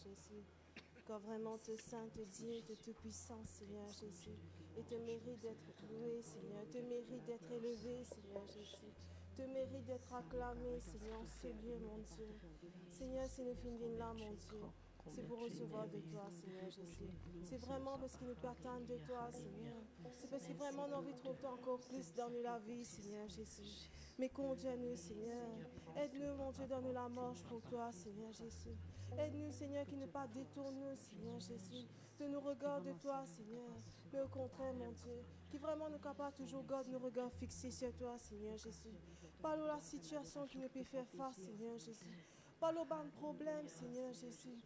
Jésus. Car vraiment, te saint, te digne, te tout-puissant, Seigneur Jésus. Et te mérite d'être loué, Seigneur. Te mérite d'être élevé, Seigneur Jésus. Te mérite d'être acclamé, Seigneur, en ce lieu, mon Dieu. Seigneur, si nous finissons là, mon Dieu, c'est pour recevoir de toi, Seigneur Jésus. C'est vraiment parce qu'ils nous pertinent de toi, Seigneur. C'est parce que vraiment nous avons envie de trouver encore plus dans la vie, Seigneur Jésus. Mais conduis-nous, Seigneur. Aide-nous, mon Dieu, donne-nous la marche pour toi, Seigneur Jésus. Aide-nous, Seigneur, qui ne pas détourne, Seigneur Jésus, de nos regards de toi, Seigneur. Mais au contraire, mon Dieu, qui vraiment nous capable toujours garder nos regards fixés sur toi, Seigneur Jésus. Parle de la situation qui ne peut faire face, Seigneur Jésus. Parle au bas de problème, Seigneur Jésus.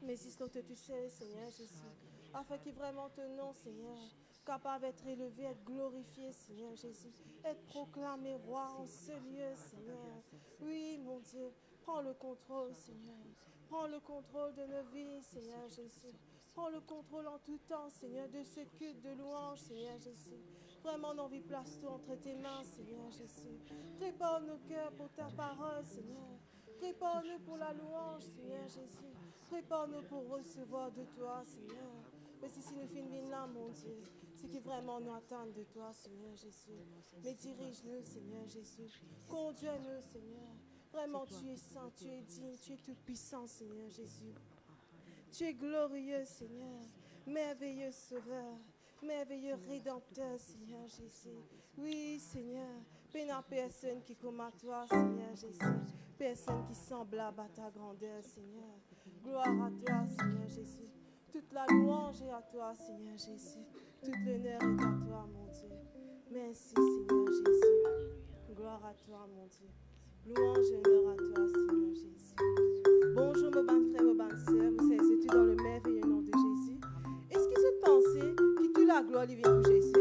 Mais si ce que tu sais, Seigneur Jésus, afin que vraiment ton nom, Seigneur, capable d'être élevé, être glorifié, Seigneur Jésus, être proclamé roi en ce lieu, Seigneur. Oui, mon Dieu, prends le contrôle, Seigneur. Prends le contrôle de nos vies, Seigneur Jésus. Prends le contrôle en tout temps, Seigneur, de ce culte de louange, Seigneur Jésus. Vraiment, on envie place tout entre tes mains, Seigneur Jésus. Prépare nos cœurs pour ta parole, Seigneur. Prépare-nous pour la louange, Seigneur Jésus. Prépare-nous pour recevoir de toi, Seigneur. Mais si nous finissons là, mon Dieu, c'est qui vraiment nous attendent de toi, Seigneur Jésus. Mais dirige-nous, Seigneur Jésus. Conduis-nous, Seigneur. Vraiment, tu es saint, tu es digne, tu es tout-puissant, Seigneur Jésus. Tu es glorieux, Seigneur. Merveilleux Sauveur. Merveilleux Rédempteur, Seigneur Jésus. Oui, Seigneur. Pénal personne qui comme à toi, Seigneur Jésus. Personne qui semblable à ta grandeur, Seigneur. Gloire à toi, Seigneur Jésus. Toute la louange est à toi, Seigneur Jésus. Toute l'honneur est à toi, mon Dieu. Merci, Seigneur Jésus. Gloire à toi, mon Dieu. Louange et honneur à toi, Seigneur Jésus. Bonjour, mes bonnes frères, mes bonnes sœurs. Vous savez, tout dans le merveilleux nom de Jésus. Est-ce que vous pensez que toute la gloire vient pour Jésus?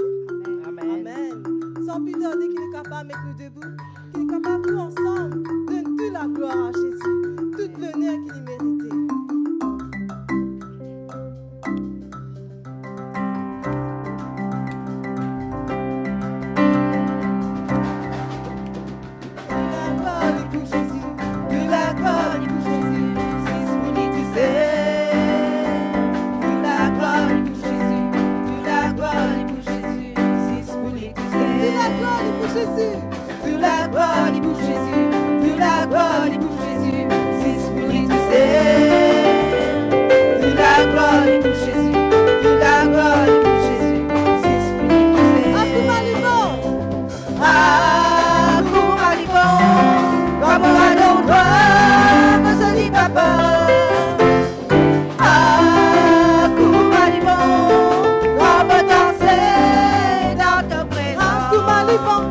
Amen. Amen. Sans plus tarder qu'il est capable de mettre nous debout, qu'il est capable tout ensemble de donner toute la gloire à Jésus, toute l'honneur qu'il méritait. Pour la gloire, il pour Jésus. Pour la gloire, il pour Jésus. C'est Spirit du Pour la gloire, il pour Jésus. Pour la gloire, il pour Jésus. C'est Spirit du Ah, pour Malibon. Comme on a toi, me soli papa. Ah, pour Malibon. Comme on danser dans ta présence. Ah, pour Malibon.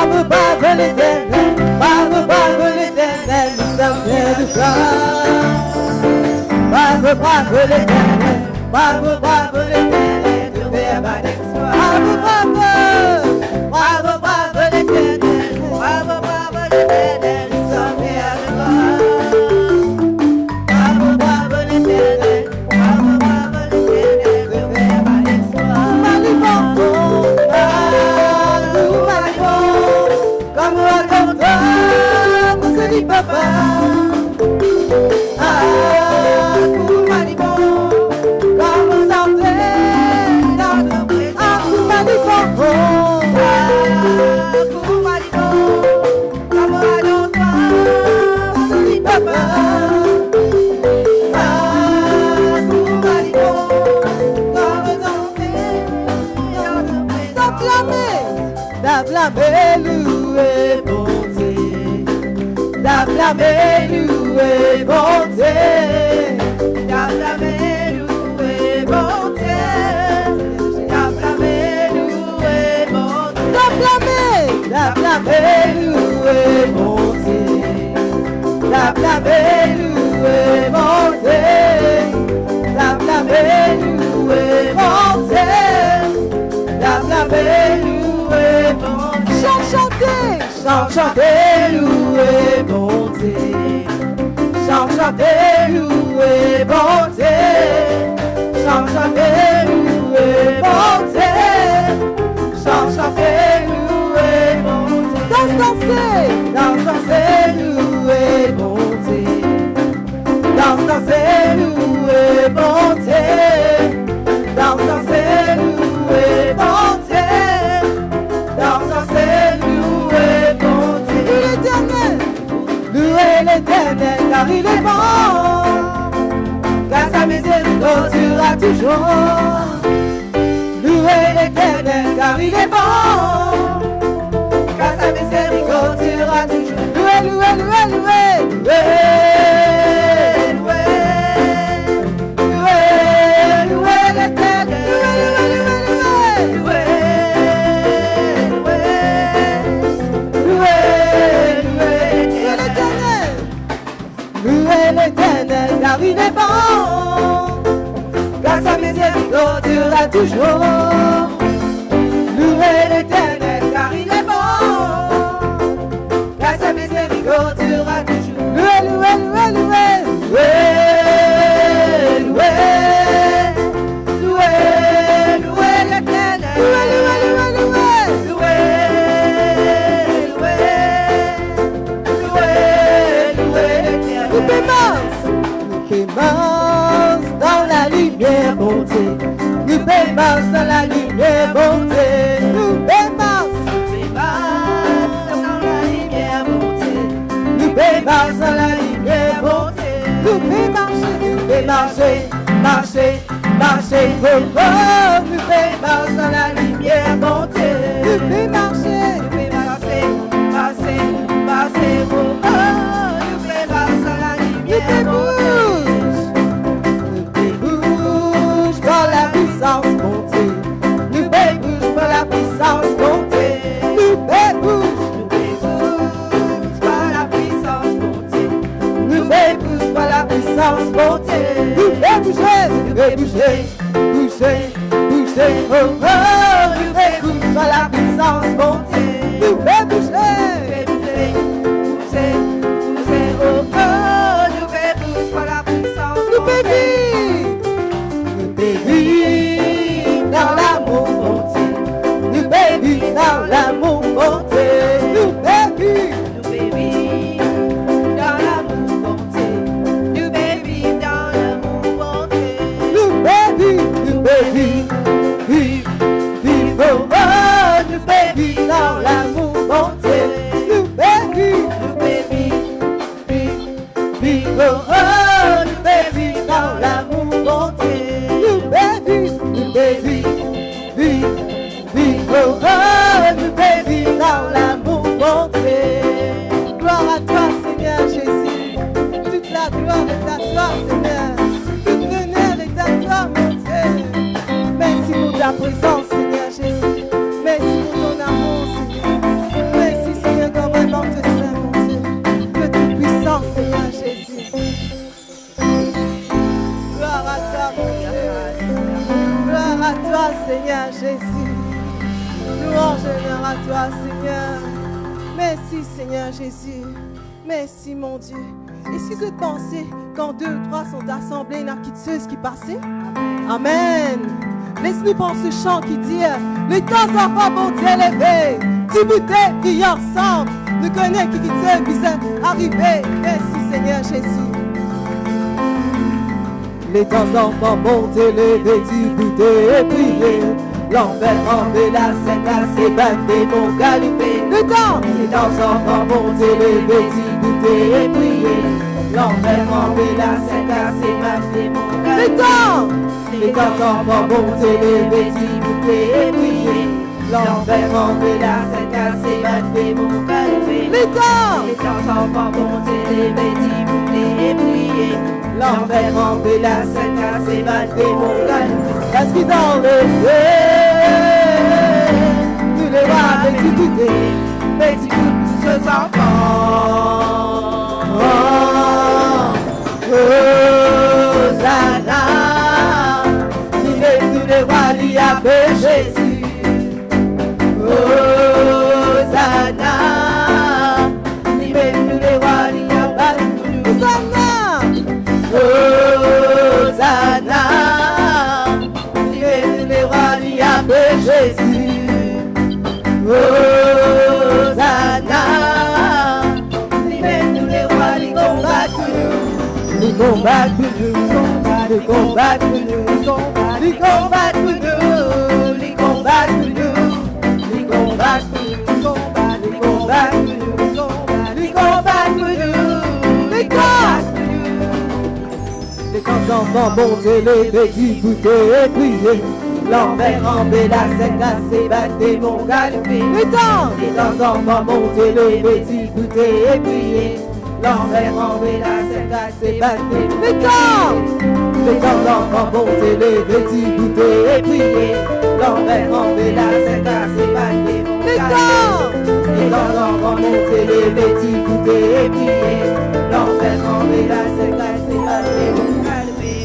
Bravo l'éternel, bravo l'éternel, de faire d'exploit. Bravo l'éternel, bravo l'éternel, nous sommes fiers de toi. Bravo l'éternel, bravo l'éternel, de faire d'exploit. Malibon, comme on raconte, mon joli papa. L'acclamer, louer, monter. L'acclamer, louer, monter. L'acclamer, louer, monter. Chante, chanter, louer, monter. Chante, chanter, louer, monter. Chante, chanter, louer, monter. Chante, chanter, louer, monter. Danser, louer, monter. Danser, louer, monter. Danser, louer, monter. Danser, louer, monter. Louez l'Éternel, car il est bon, car sa miséricorde durera toujours. Louez l'Éternel, car il est bon, car sa miséricorde durera toujours. Louez, louez, louez, louez, louez, louez, louez, louez l'Éternel, louez, louez, louez, louez l'Éternel, car il est bon, car sa miséricorde durera toujours. Louez l'Éternel, car il est bon, car sa miséricorde durera toujours. Louez, louez, louez, louez, louez, louez, louez l'Éternel, louez, louez, louez, louez, louez, louez l'Éternel. Nous paie dans la lumière, bon Dieu. Nous paie dans la lumière, bon Dieu. Nous paie dans la lumière, bon Dieu. Nous paie dans la lumière, bon Dieu. Nous paie marcher, marcher, marcher, oh oh. Nous paie dans la lumière, bon Dieu. Nous paie marcher, marcher, marcher, oh oh. Nous paie dans la lumière, bon Dieu. Nous bouge par la puissance montée. Nous bouge par la puissance montée. Nous bouge par la puissance montée. Nous bouger, bouger, bouger, oh oh. Nous bouge par la puissance montée. Nous bouger, bouger, oh oh. Nous bouge par la puissance montée. Dans l'amour monté, nous baby, dans l'amour monté, nous baby, dans l'amour monté, nous baby, dans l'amour monté, nous baby, vive, vive, oh oh, nous baby, dans l'amour monté, nous baby, vive, vive, oh oh, nous baby, dans l'amour monté, nous baby, oh oh, nous baby, dans l'amour monté. Gloire à toi, Seigneur Jésus. Toute la gloire est à toi, Seigneur. Toute l'honneur est à toi, mon Dieu. Merci pour ta présence, Seigneur Jésus. Merci pour ton amour, Seigneur. Merci, Seigneur, quand vraiment te sers, mon Dieu. Que toute puissance, Seigneur Jésus. Gloire à toi, mon Dieu. Gloire à toi, Seigneur Jésus. Louange à toi, Seigneur. Merci, Seigneur Jésus. Merci, mon Dieu. Est-ce que vous pensez quand 2 ou 3 sont assemblés, il n'y a qu'une qui passait? Amen. Laisse-nous penser ce chant qui dit les temps enfants vont t'élever. Timothée qui y ensemble. Nous connaissons qui est arrivé. Merci, Seigneur Jésus. Les temps enfants vont t'élever, Timothée et prier. L'enfer enlevé la scène assez batté mon galopé. Les temps enfants vont t'élever, Timothée et prier. L'enfer enlevé la scène assez batté mon galopé. Les temps enfants vont t'élever, Timothée et prier. L'enfer enlevé la scène assez batté mon galopé. Les temps enfants vont t'élever, Timothée et prier. L'enfer enlevé la scène assez batté mon galopé. Parce que dans le feu, nous les voix petit goûter, petits goûts, ce enfants. Oh. les combats pour nous, les combats pour nous, les combats pour nous, les combats pour nous, les combats pour nous, les combats pour nous, les combats pour nous, les combats pour nous. Les grands enfants montent les petits goûter et prier. L'enfer remplit la scène cassée, battre des démons galopés. Les grands enfants montent les petits goûter et prier. L'enfer remplit la scène cassée, battre des démons. Les grands enfants montent les petits goûter et prier. L'enfer remplit la scène cassée, battre des démons. Les grands enfants montent les petits goûter et prier. L'enfer remplit la scène cassée, battre des démons.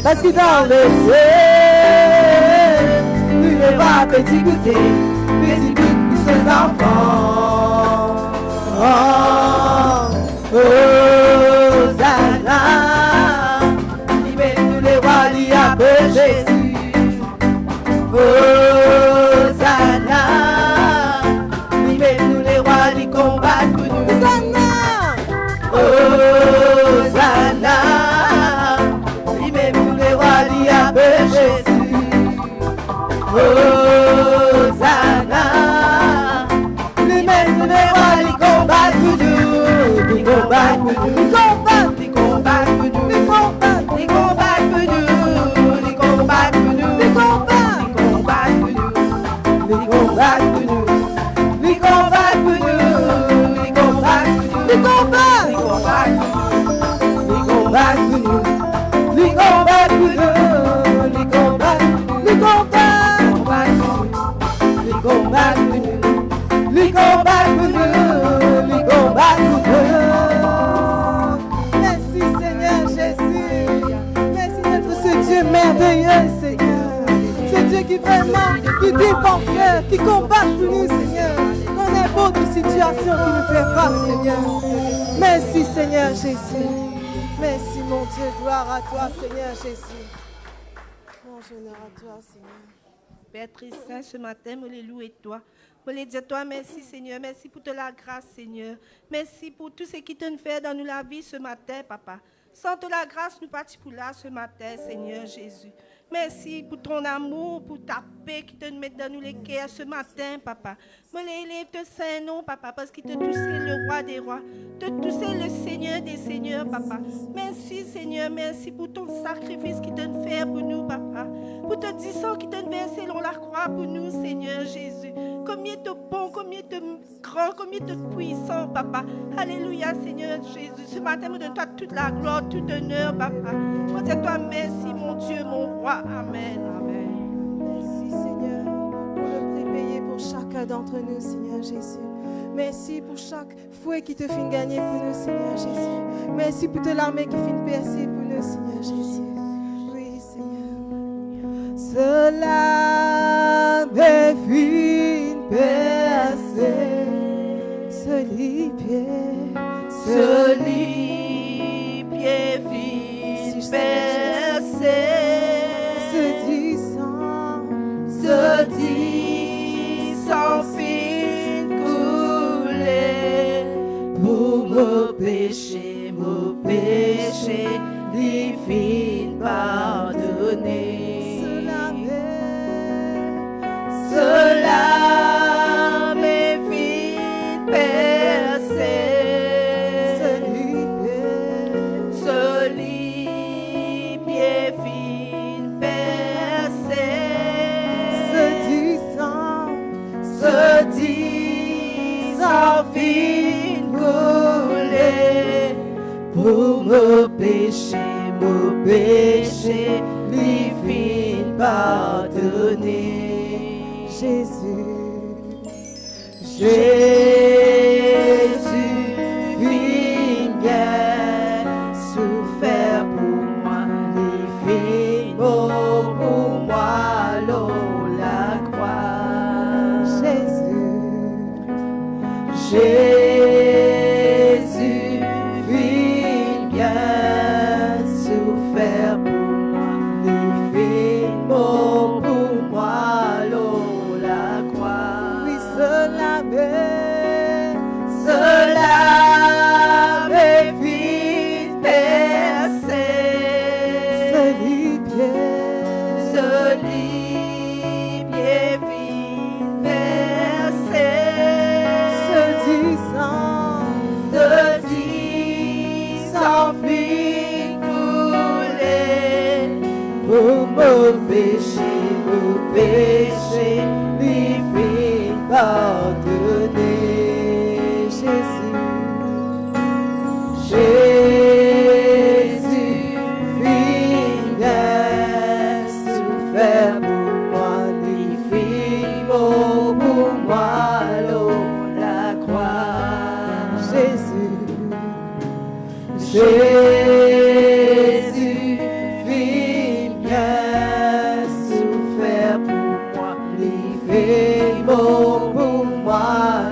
Parce que dans le ciel, il ne va petit goûter pour ses enfants. Oh, Hosanna, libère tous les rois, il y a peu Jésus. Hosanna, libère tous les rois, ils combattent pour nous. Hosanna, Hosanna. Jésus, Hosanna, les mêmes les rois, ils combattent pour nous, ils combattent pour nous, ils combattent pour nous, ils combattent pour nous, ils combattent pour nous, ils combattent pour nous, ils combattent pour nous, ils combattent pour nous, ils combattent pour nous, ils combattent pour nous, ils combattent pour nous, ils combattent pour nous. Merci Seigneur Jésus. Merci d'être ce Dieu merveilleux Seigneur. Ce Dieu qui vraiment, qui défend, qui combat pour nous Seigneur. Dans n'importe quelle situation qui nous fait face Seigneur. Merci Seigneur Jésus. Merci mon Dieu, gloire à toi Seigneur Jésus. Mon honneur à toi Seigneur. Père très saint, ce matin, me les louer toi. Me les dire toi, merci Seigneur, merci pour toute la grâce Seigneur. Merci pour tout ce qui te fait dans nous la vie ce matin, Papa. Sans toute la grâce, nous partons pour là ce matin, Seigneur Jésus. Merci pour ton amour, pour ta paix qui te met dans nous les cœurs ce matin, Papa. Me l'élève te saint nom, Papa, parce qu'il te touchait le roi des rois, te touchait le Seigneur des seigneurs, Papa. Merci, Seigneur, merci pour ton sacrifice qui te fait pour nous, Papa. Pour ton sang qui te versé selon la croix pour nous, Seigneur Jésus. Combien de bon, combien de grand, combien de puissant, Papa. Alléluia, Seigneur Jésus. Ce matin, me donne-toi toute la gloire, tout honneur, Papa. Moi, c'est toi, merci, mon Dieu, mon roi. Amen. Amen. Merci Seigneur pour le prix payé pour chacun d'entre nous, Seigneur Jésus. Merci pour chaque fouet qui te fait gagner pour nous, Seigneur Jésus. Merci pour toute l'armée qui fait percer pour nous, Seigneur Jésus. Oui, Seigneur. Cela me fait percer, ce lit pied fit percer. Se dit sans fin couler pour mon péché, les fin pardonner. Cela m'est fit percer, ce lit pied fin percer. Se dit sans fin couler pour mon péché, les fin pardonner. Jésus vient souffert pour moi, les fin mort pour moi, l'eau la croix. Jésus vient souffert pour moi, les fin mort pour moi, l'eau la croix. Oui, cela m'est libre et versé, se dit sans fil couler, pour mon péché, lui fit pardonner. Jésus, fidèle, souffert pour moi, lui fit mort pour moi, l'eau, la croix. Jésus, fidèle, souffert pour moi, lui fit mort pour moi,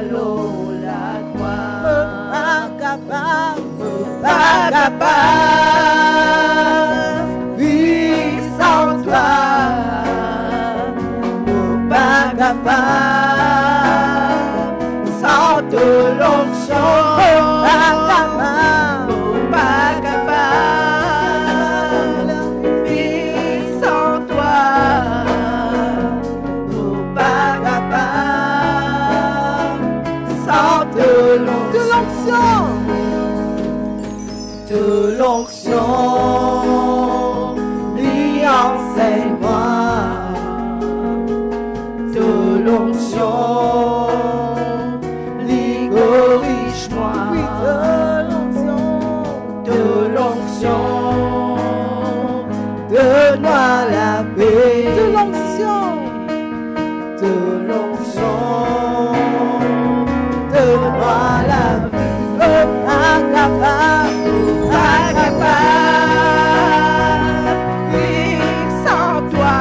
l'eau, la croix. Pas capable, vivre sans toi, pas capable, sans de l'onction, pas capable, vivre sans toi, pas capable, sans de l'onction. De l'onction, lui enseigne-moi. De l'onction, lui corrige-moi. Oui, de l'onction, donne-moi la paix. De l'onction, donne-moi la vie. Pas capable, vivre sans toi,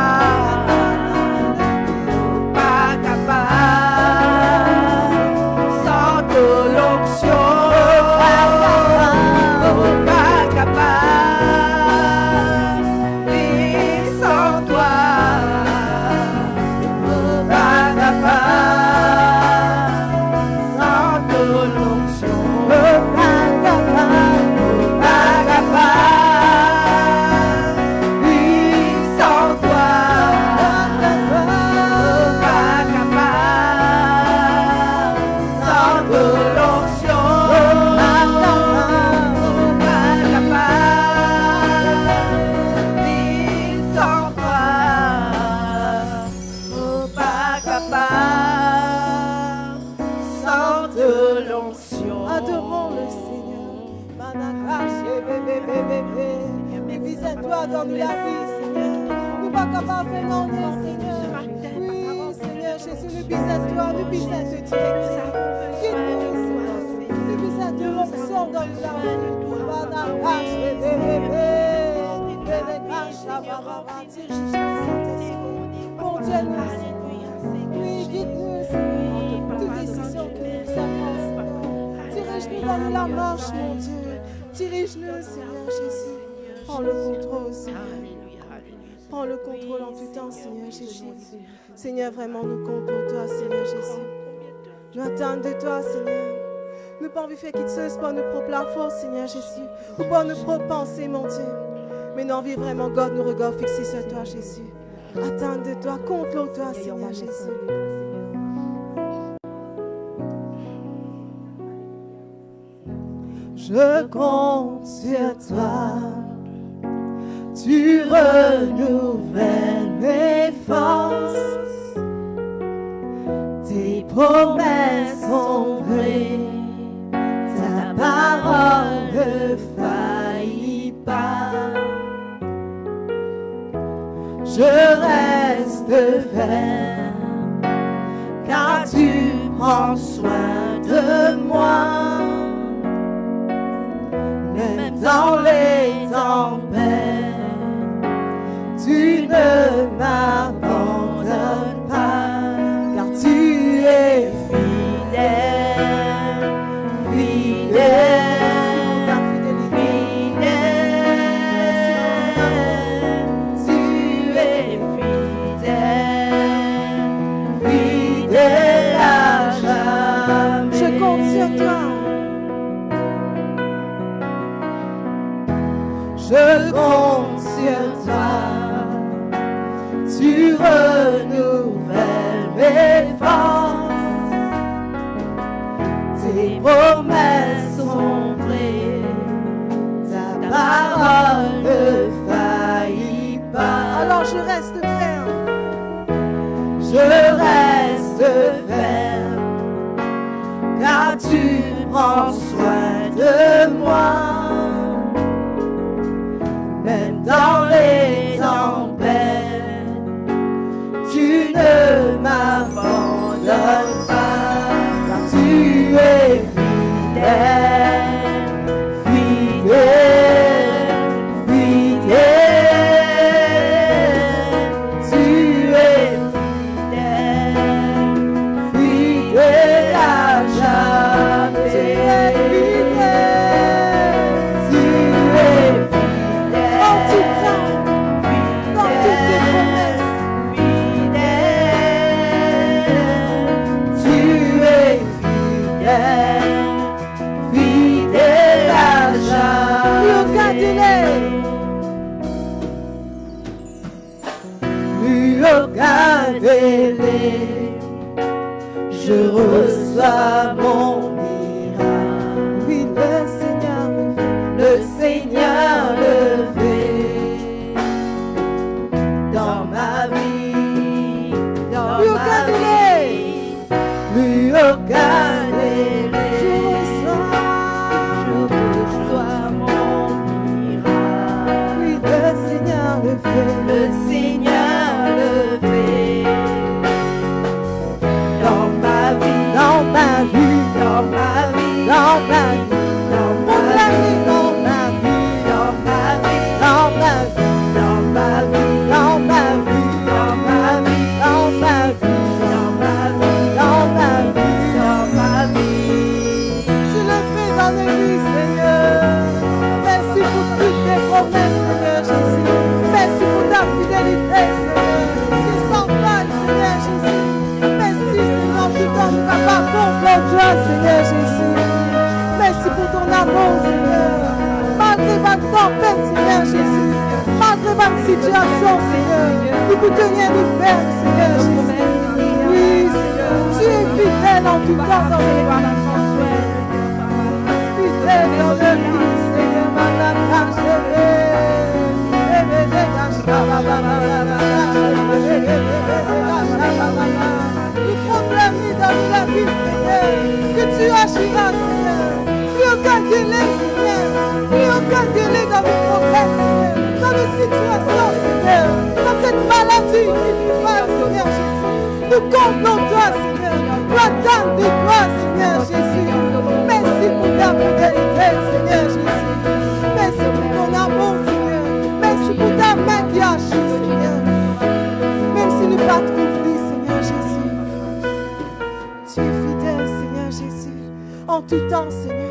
pas capable, sans de l'onction, pas capable, vivre sans toi, pas capable, sans de l'onction, pas capable. Adorons le Seigneur. Nous visons toi dans la vie, Seigneur. Nous pas capables de faire non, Seigneur. Oui, Seigneur Jésus, nous visons toi, nous visons te direction. Guide-nous, Seigneur. Nous visons de l'onction dans la vie. Bon Dieu, oui, guide-nous, Seigneur. Toute décision que nous avons, Seigneur. Dirige-nous dans la marche, mon Dieu. Dirige-nous, Seigneur Jésus. Prends le contrôle, Seigneur. Prends le contrôle en tout temps, Seigneur Jésus. Seigneur, vraiment, nous comptons pour toi, Seigneur Jésus. Nous attendons de toi, Seigneur. Nous pas envie de faire quelque chose pour nos propres forces, Seigneur Jésus. Ou pour nos propres pensées, mon Dieu. Mais nous envie vraiment, God, nous regarde fixés sur toi, Jésus. Attends de toi, contrôle toi, Seigneur Jésus. Je compte sur toi, tu renouvelles mes forces, tes promesses sont vraies, ta parole ne faillit pas. Je reste ferme, car tu prends soin de moi. Même dans les tempêtes, tu ne m'abandonnes pas, car tu es fidèle, fidèle, fidèle, tu es fidèle, fidèle à jamais. Je compte sur toi. Je compte sur toi, Tu renouvelles mes forces. Tes promesses sont vraies. Ta parole ne faillit pas. Alors je reste ferme. Je reste ferme, car tu prends soin de moi. Même dans les tempêtes, tu ne m'abandonnes pas, car tu es fidèle, fidèle, fidèle. Tu es fidèle, fidèle à jamais. Tu es fidèle, tu es fidèle. En tout temps, dans toutes tes promesses. Tu es fidèle, fidèle à jamais. Plus aucun délai. Plus aucun délai. Je reçois mon miracle. Oui, Le Seigneur le fait dans ma vie, dans Plus ma aucun vie. Plus aucun délai. je reçois mon miracle. oui, le Seigneur le fait. Le Seigneur le fait dans ma vie, dans ma vie, dans ma vie, dans ma vie, dans ma vie, dans ma vie, dans ma vie, dans ma vie, dans ma vie, dans ma vie, dans ma vie, dans ma vie, dans ma vie, dans ma vie, dans ma vie. Tu le fais dans nos vies, Seigneur. Merci pour toutes tes promesses, Seigneur Jésus. Merci pour ta fidélité, Seigneur. Qui s'emballe, Seigneur Jésus. Merci, Seigneur, tout temps nous capables contre toi, Seigneur Jésus. Merci pour ton amour, Seigneur. Malgré ma tempête, Seigneur Jésus. Malgré ma situation, Seigneur. Nous vous tenions nous faire, Seigneur Jésus. Oui, Seigneur. Tu es fidèle en tout temps, Seigneur. Fidèle dans le vie, Seigneur. Nous proclamons dans la vie, Seigneur, que tu agiras, Seigneur. Plus aucun délai, Seigneur. Plus aucun délai dans nos problèmes, Seigneur. Dans nos situations, Seigneur. Dans cette maladie qui nous parle, Seigneur Jésus. Nous comptons toi, Seigneur. L'attente de toi, Seigneur Jésus. Merci pour ta fidélité, Seigneur Jésus. Merci pour ton amour, Seigneur. Merci pour ta main qui agit, Seigneur. Même si nous pas trouvé, Seigneur Jésus. Tu es fidèle, Seigneur Jésus. En tout temps, Seigneur.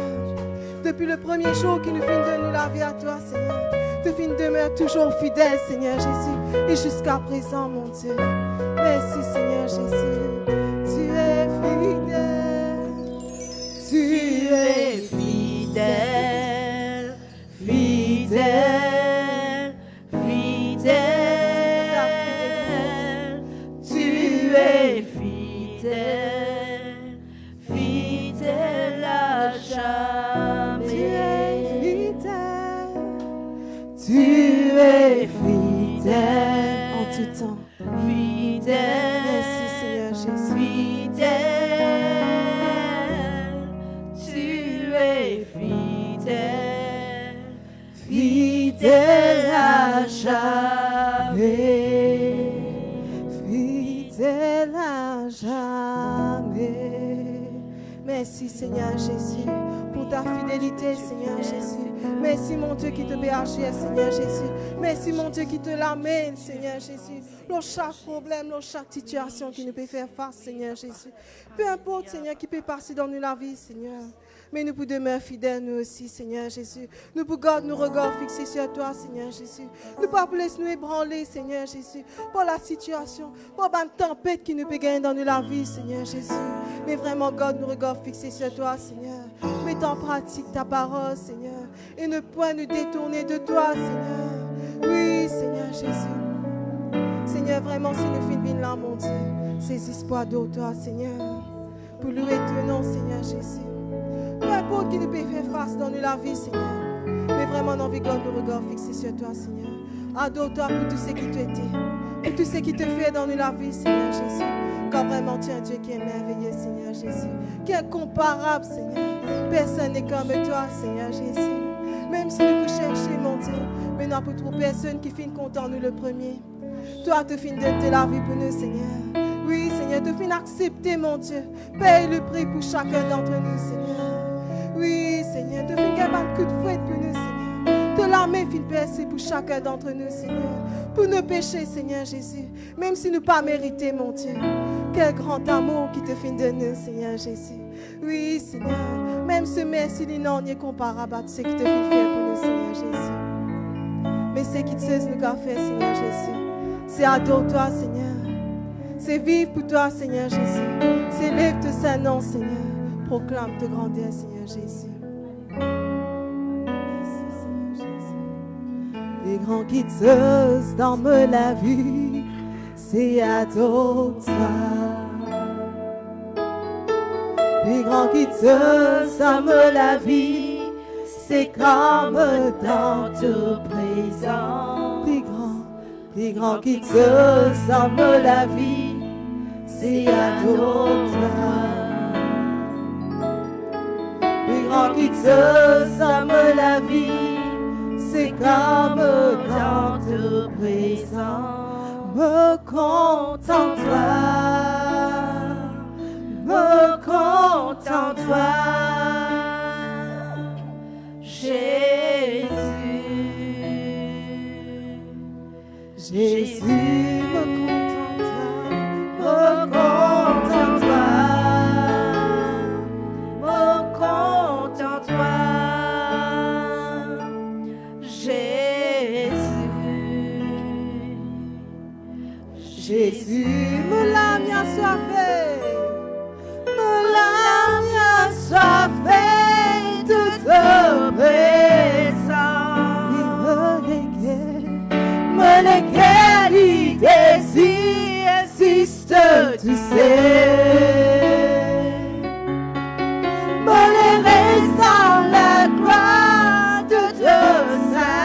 Depuis le premier jour qui nous fit de nous laver à toi, Seigneur. Tu fin demeure toujours fidèle, Seigneur Jésus. Et jusqu'à présent, mon Dieu. Merci, Seigneur Jésus. Tu es fidèle. Tu es fidèle, fidèle, fidèle. Tu es fidèle, fidèle à jamais. Tu es fidèle. Tu es fidèle En tout temps. fidèle. Merci, Seigneur Jésus. Fidèle, tu es fidèle, fidèle à jamais. Fidèle à jamais. Merci, Seigneur Jésus, pour ta fidélité, Seigneur Jésus. Merci, mon Dieu, qui te berger, Seigneur Jésus. Merci, mon Dieu, qui te l'amène, Seigneur Jésus. Dans chaque problème, dans chaque situation qui nous peut faire face, Seigneur Jésus. Peu importe, Seigneur, qui peut passer dans nous la vie, Seigneur. Mais nous pouvons demeurer fidèles, nous aussi, Seigneur Jésus. Nous pouvons garder nos regards fixés sur toi, Seigneur Jésus. Nous ne pouvons pas laisser nous ébranler, Seigneur Jésus, pour la situation, pour la tempête qui nous peut gagner dans nous la vie, Seigneur Jésus. Mais vraiment, garde nos regards fixés sur toi, Seigneur. Mets en pratique ta parole, Seigneur. Et ne point nous détourner de toi, Seigneur. Oui, Seigneur Jésus. Seigneur Seigneur, vraiment, si nous finissons là, mon Dieu, ces espoirs d'auteur, Seigneur, pour louer ton nom, Seigneur Jésus. Peu importe qui nous peut faire face dans la vie, Seigneur, mais vraiment, nous avons nos regards fixés sur toi, Seigneur. Adore-toi pour tout ce qui tu étais, pour tout ce qui te fait dans la vie, Seigneur Jésus. Car vraiment, tu es un Dieu qui est merveilleux, Seigneur Jésus, qui est incomparable, Seigneur. Personne n'est comme toi, Seigneur Jésus. Même si nous cherchons, mon Dieu, mais nous n'avons pas trop personne qui finit content nous le premier. Toi, tu finis de donner la vie pour nous, Seigneur. Oui, Seigneur, tu finis d'accepter, mon Dieu. Paye le prix pour chacun d'entre nous, Seigneur. Oui, Seigneur, tu finis de battre coup de fouet pour nous, Seigneur. De la main finie percée pour chacun d'entre nous, Seigneur. Pour nos péchés, Seigneur Jésus. Même si nous pas mérité, mon Dieu. Quel grand amour qui te finit de nous, Seigneur Jésus. Oui, Seigneur. Même ce merci, il n'est comparable à ce qui te fait faire pour nous, Seigneur Jésus. Mais ce qui te fait nous faire, Seigneur Jésus, c'est adorer-toi, Seigneur. C'est vivre pour toi, Seigneur Jésus. C'est lève ton Saint-Nom, Seigneur. Proclame ta grandeur, Seigneur Jésus. Merci, Seigneur Jésus. Les grands qui te dans la vie, c'est adorer-toi. Les grands qui te dans la vie, c'est comme dans ta présence. Les grands qui te dans la vie, c'est adorer-toi. Les grands qui te dans la vie, c'est comme dans ta présence. Me contente-toi, me contente-toi, Jésus. Jésus, me contente-toi, me contente-toi, Jésus. Jésus, me l'a mis assoiffé, me l'a mis assoiffé de ta présence. Me lesquels il désire, existe, tu sais. Me les reste dans la gloire de Satan.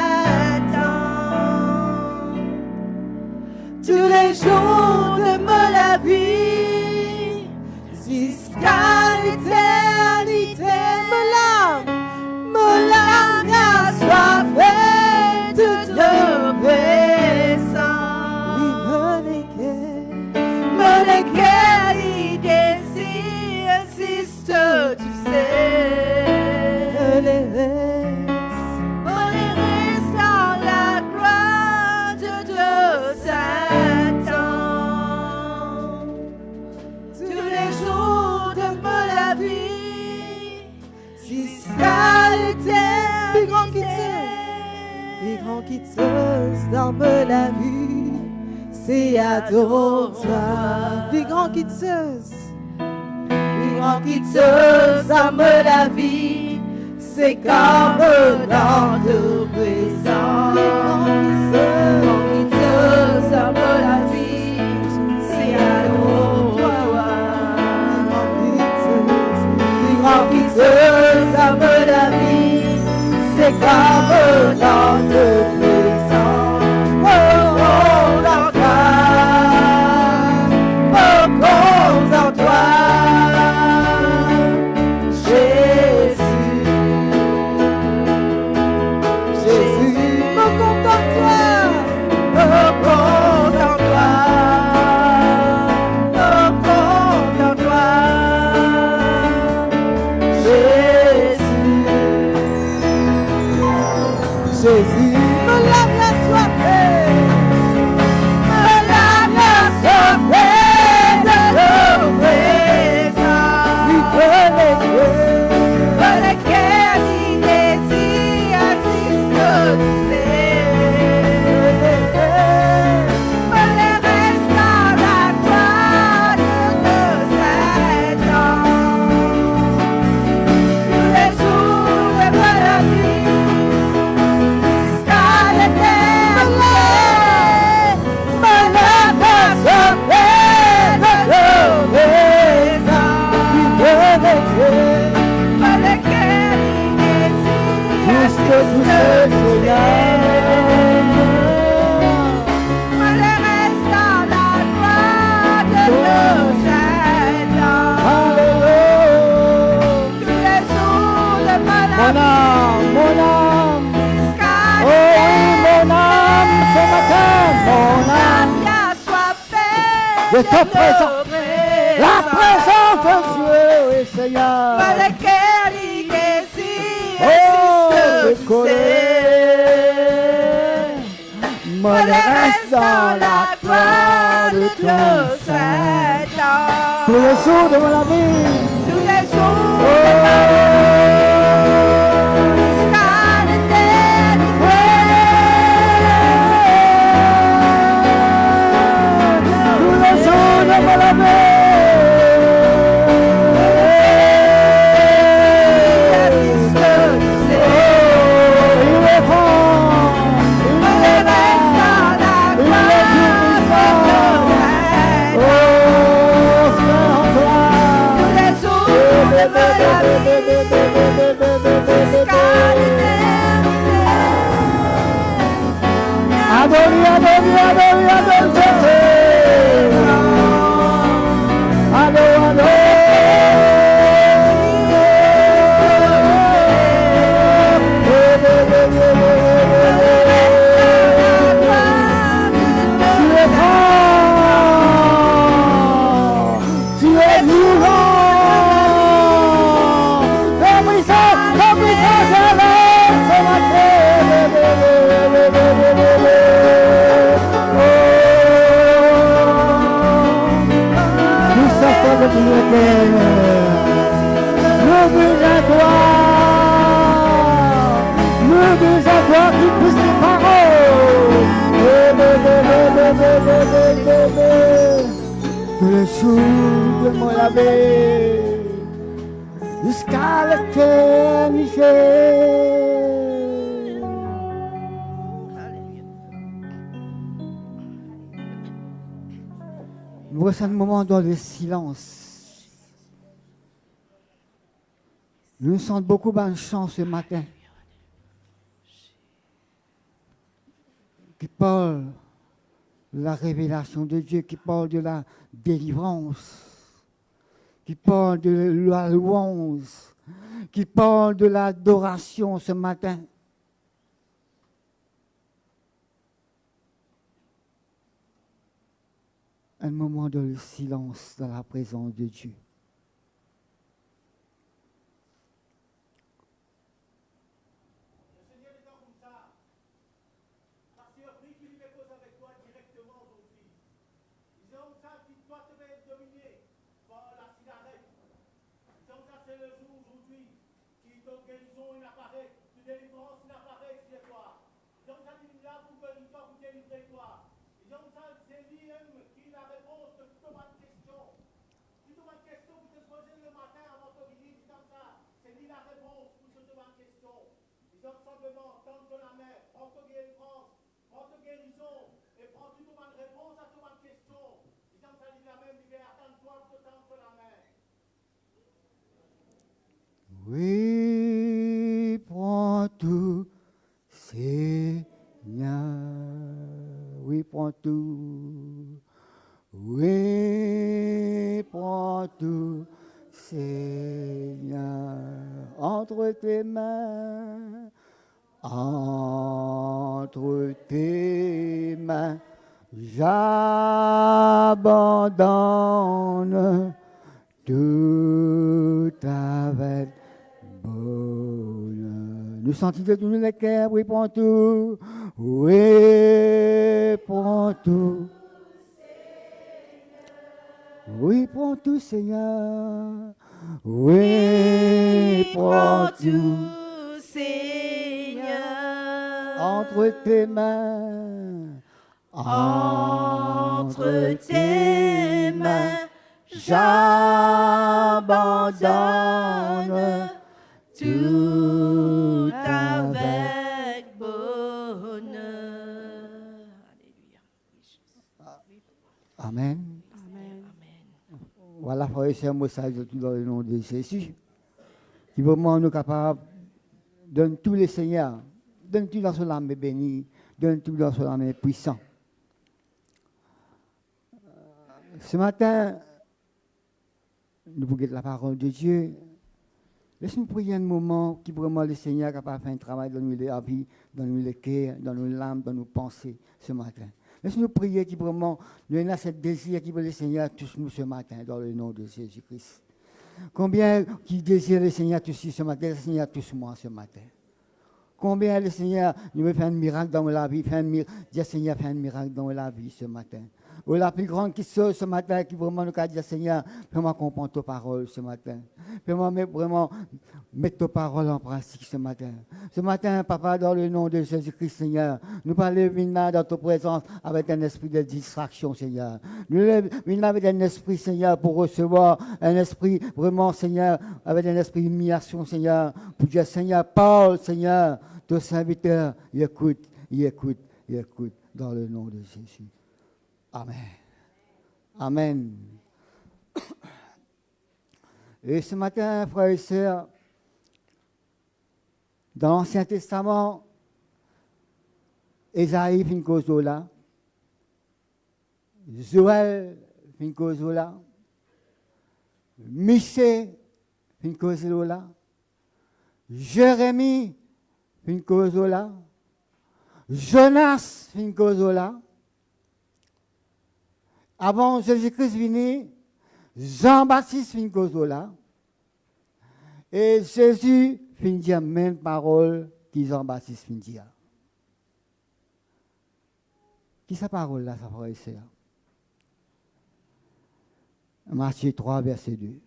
Tous les jours de ma vie, jusqu'à l'éternité, me l'a assoiffé de ta présence. Me lesquels il désire, existe, tu sais. Me les reste dans la gloire de Satan. Tous les jours de ma vie, jusqu'à l'éternité. Les grands qui te dans la vie, c'est adore-toi. Les grands qui te dans la vie, c'est comme dans ta présence. Les grands qui te dans la vie, c'est adore-toi. Les grands qui te dans la vie, c'est comme dans ta présence. Dans toi, Jésus, Jésus, me contente. de ta présence. La présence de Dieu, oui Seigneur. Oh, je reste dans la gloire de ton Saint-Nom. Tous les jours de mon vie. Tous les jours de ma vie. Jusqu'à l'éternité. Tous les jours de mon vie. Tous les jours de mon laver jusqu'à l'éternité. Nous voici un moment dans le silence. Nous sentons beaucoup de chance ce matin qui parle de la révélation de Dieu, qui parle de la délivrance, qui parle de la louange, qui parle de l'adoration ce matin. Un moment de silence dans la présence de Dieu. Oui, prends tout, Seigneur. Oui, prends tout. Oui, prends tout, Seigneur. Entre tes mains, j'abandonne tout avec bonheur. Nous sentons de tous les cœurs, oui, prends tout. Oui, prends tout. Oui, prends tout, Seigneur. Oui, prends tout, Seigneur. entre tes mains. Entre tes mains, j'abandonne tout avec bonheur. Alléluia. Amen. Amen. Voilà, frère et sœurs, message dans le nom de Jésus. Qui vraiment nous capables, donne tous les seigneurs, donne tout dans son âme béni, donne tout dans son âme puissant. Ce matin, nous vous la parole de Dieu. Laisse-nous prier un moment qui vraiment le Seigneur capable de faire un travail dans nos vie, dans nos cœurs, dans nos larmes, dans nos pensées ce matin. Laisse-nous prier qui vraiment, nous avons ce désir qui veut le Seigneur touche-nous ce matin dans le nom de Jésus-Christ. Combien qui désire le Seigneur toucher ce matin, le Seigneur touche-moi ce matin. Combien le Seigneur nous veut faire un miracle dans la vie, Dieu Seigneur fait un miracle dans la vie ce matin. Ou la plus grande question ce matin qui vraiment nous a dit Seigneur, fais-moi comprendre tes paroles ce matin. Fais-moi vraiment mettre tes paroles en pratique ce matin. Ce matin, Papa, dans le nom de Jésus-Christ, Seigneur, nous parlons dans ta présence avec un esprit de distraction, Seigneur. Nous venons avec un esprit, Seigneur, pour recevoir un esprit vraiment, Seigneur, avec un esprit d'humiliation, Seigneur, pour dire Seigneur, parle, Seigneur, ton serviteur, il écoute, dans le nom de Jésus. Amen. Amen. Et ce matin, frères et sœurs, dans l'Ancien Testament, Ésaïe fait une cause là, Joël fait une cause là, Michée fait une cause là, Jérémie fait une cause là, Jonas fait une cause là. Avant Jésus-Christ venu, Jean-Baptiste fin cause là. Et Jésus fin dire même parole que Jean-Baptiste fin dire. Qui sa parole là, ça frère et sœur? Matthieu 3, verset 2.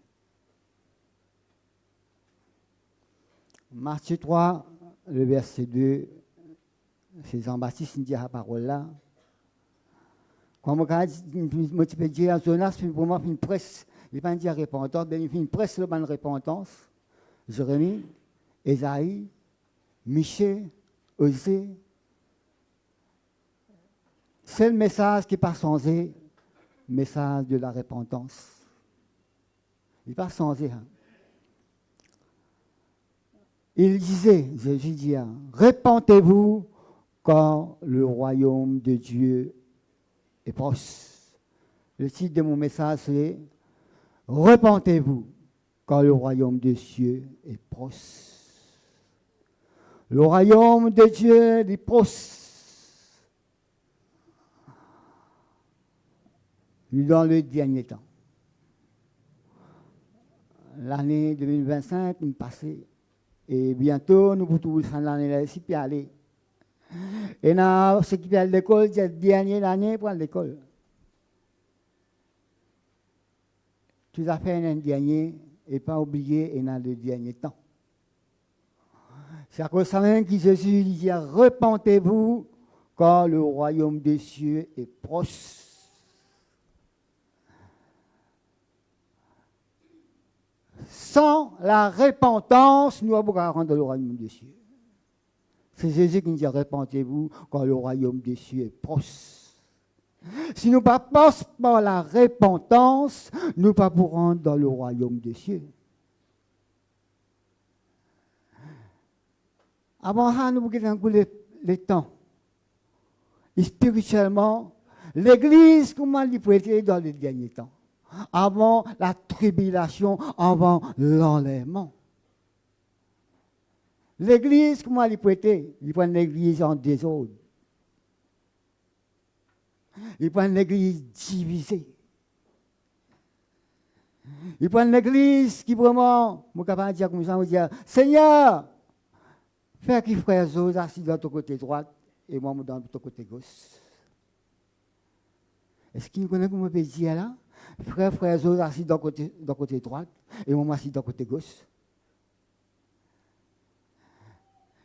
Matthieu 3, le verset 2, c'est Jean-Baptiste qui dit la parole là. Quand je peux dire, Jonas, pour moi, une presse, il ne pas dire repentance, mais il fait une presse de repentance. Jérémie, Ésaïe, Michée, Osée. C'est le message qui n'est pas changé, message de la repentance. Il n'est pas changé. Hein. Il disait, Jésus dit, repentez-vous quand le royaume de Dieu est proche. Le titre de mon message, c'est repentez-vous quand le royaume de Dieu est proche. Le royaume de Dieu est proche. Dans le dernier temps. L'année 2025 est passée. Et bientôt, nous pouvons faire l'année ici puis aller. Et dans ce qui est à l'école, c'est la dernière année pour l'école. Tout à fait un dernier, et pas oublier, et dans le dernier temps. C'est à cause de ça même que Jésus dit, repentez-vous quand le royaume des cieux est proche. Sans la repentance, nous avons pas rentrer dans le royaume des cieux. C'est Jésus qui nous dit repentez-vous quand le royaume des cieux est proche. Si nous ne passons pas par la repentance, nous ne pourrons pas rentrer dans le royaume des cieux. Avant ça, nous avons les temps. Et spirituellement, l'Église, comment elle peut être dans les derniers temps? Avant la tribulation, avant l'enlèvement. L'Église, comment elle peut être? Il prend l'Église en désordre. Il prend l'Église divisée. Il prend l'Église qui vraiment, je suis capable de dire comme ça, dire, Seigneur, fais qui frère Zos assis dans ton côté droit et moi dans ton côté gauche. Est-ce qu'il nous connaît comment on peut dire là? Frère Zos assis dans le côté droit et moi assis dans le côté gauche.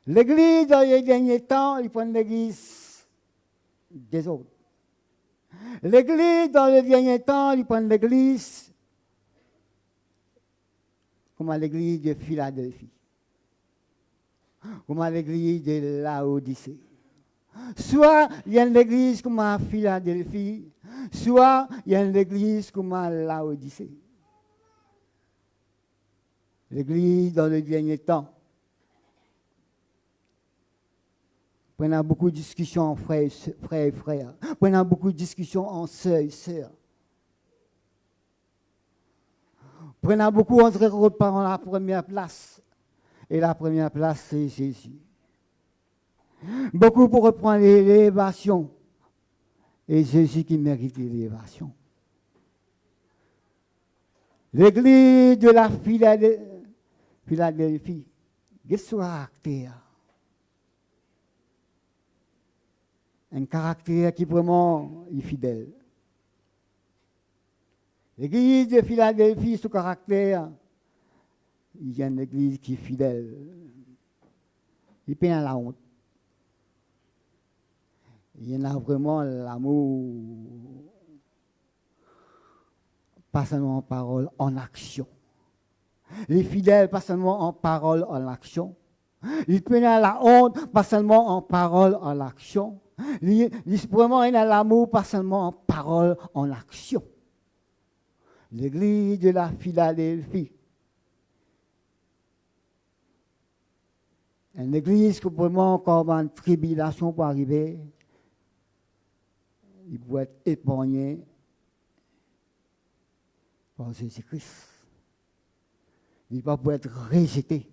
L'Église, dans les derniers temps, il prend l'Église des autres. L'Église, dans les derniers temps, il prend l'Église comme l'Église de Philadelphie, comme l'Église de Laodicée. Soit il y a une Église comme à Philadelphie, soit il y a une Église comme à Laodicée. L'Église, dans les derniers temps, prenant beaucoup de discussions en frères et frères, prenant beaucoup de discussions en sœurs et sœurs. Prenant beaucoup entre repas la première place. Et la première place, c'est Jésus. Beaucoup pour reprendre l'élévation. et Jésus qui mérite l'élévation. L'église de la Philadelphie, qu'est-ce caractère? Un caractère qui vraiment est fidèle. L'église de Philadelphie, ce caractère, il y a une église qui est fidèle. Il peint à la honte. Il y en a vraiment l'amour, pas seulement en parole, en action. Les fidèles, pas seulement en parole, en action. Ils peignent à la honte, pas seulement en parole, en action. Ils vraiment à l'amour, pas seulement en parole, en action. L'église de la Philadelphie. Une église qui vraiment comme une tribulation pour arriver, il peut être épargné par Jésus-Christ. Il va pouvoir être rejeté.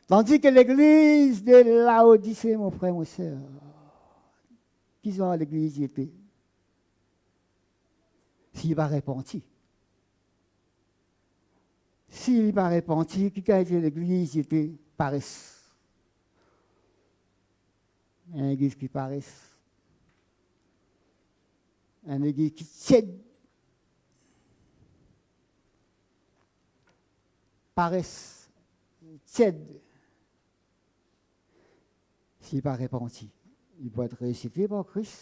Tandis que l'église de Laodicée, mon frère, mon soeur, qui sont à l'église était, s'il va repentir. S'il n'est pas repenti, qui a été l'église, était paresse. Une église qui paresse. Une église qui tiède. Paresse, tiède. S'il n'est pas repenti, il doit être ressuscité par Christ.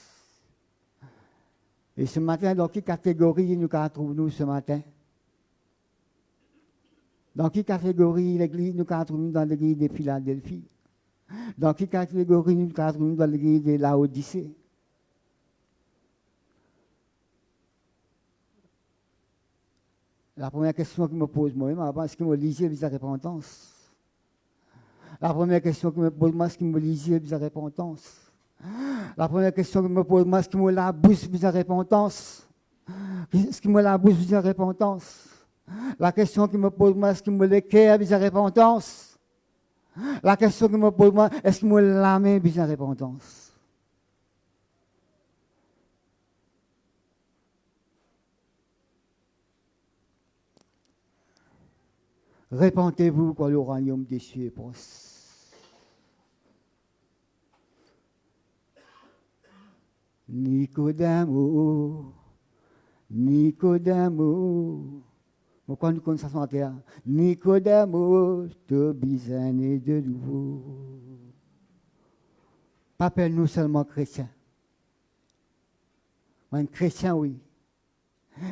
Et ce matin, dans quelle catégorie nous trouvons ce matin? Dans quelle catégorie l'église nous trouvons dans l'église de Philadelphie? Dans quelle catégorie nous trouvons dans l'église de Laodicée? La première question que je me pose moi-même, avant, est-ce que je lisais la repentance? La première question que je me pose, moi, est-ce que je lisais la repentance? La première question que je me pose, moi, est-ce que je la bouche la repentance? Est-ce que je la bouche la repentance? La question que je me pose, moi, est-ce que je le cœur la repentance? La question que je me pose, moi, est-ce que je la main la repentance? Répentez-vous quand le royaume des cieux est proche. Nicodème, Nicodème, pourquoi nous connaissons ça en terre? Nicodème, te bisané de nouveau. Pas appelle-nous seulement chrétiens. Un chrétien, oui.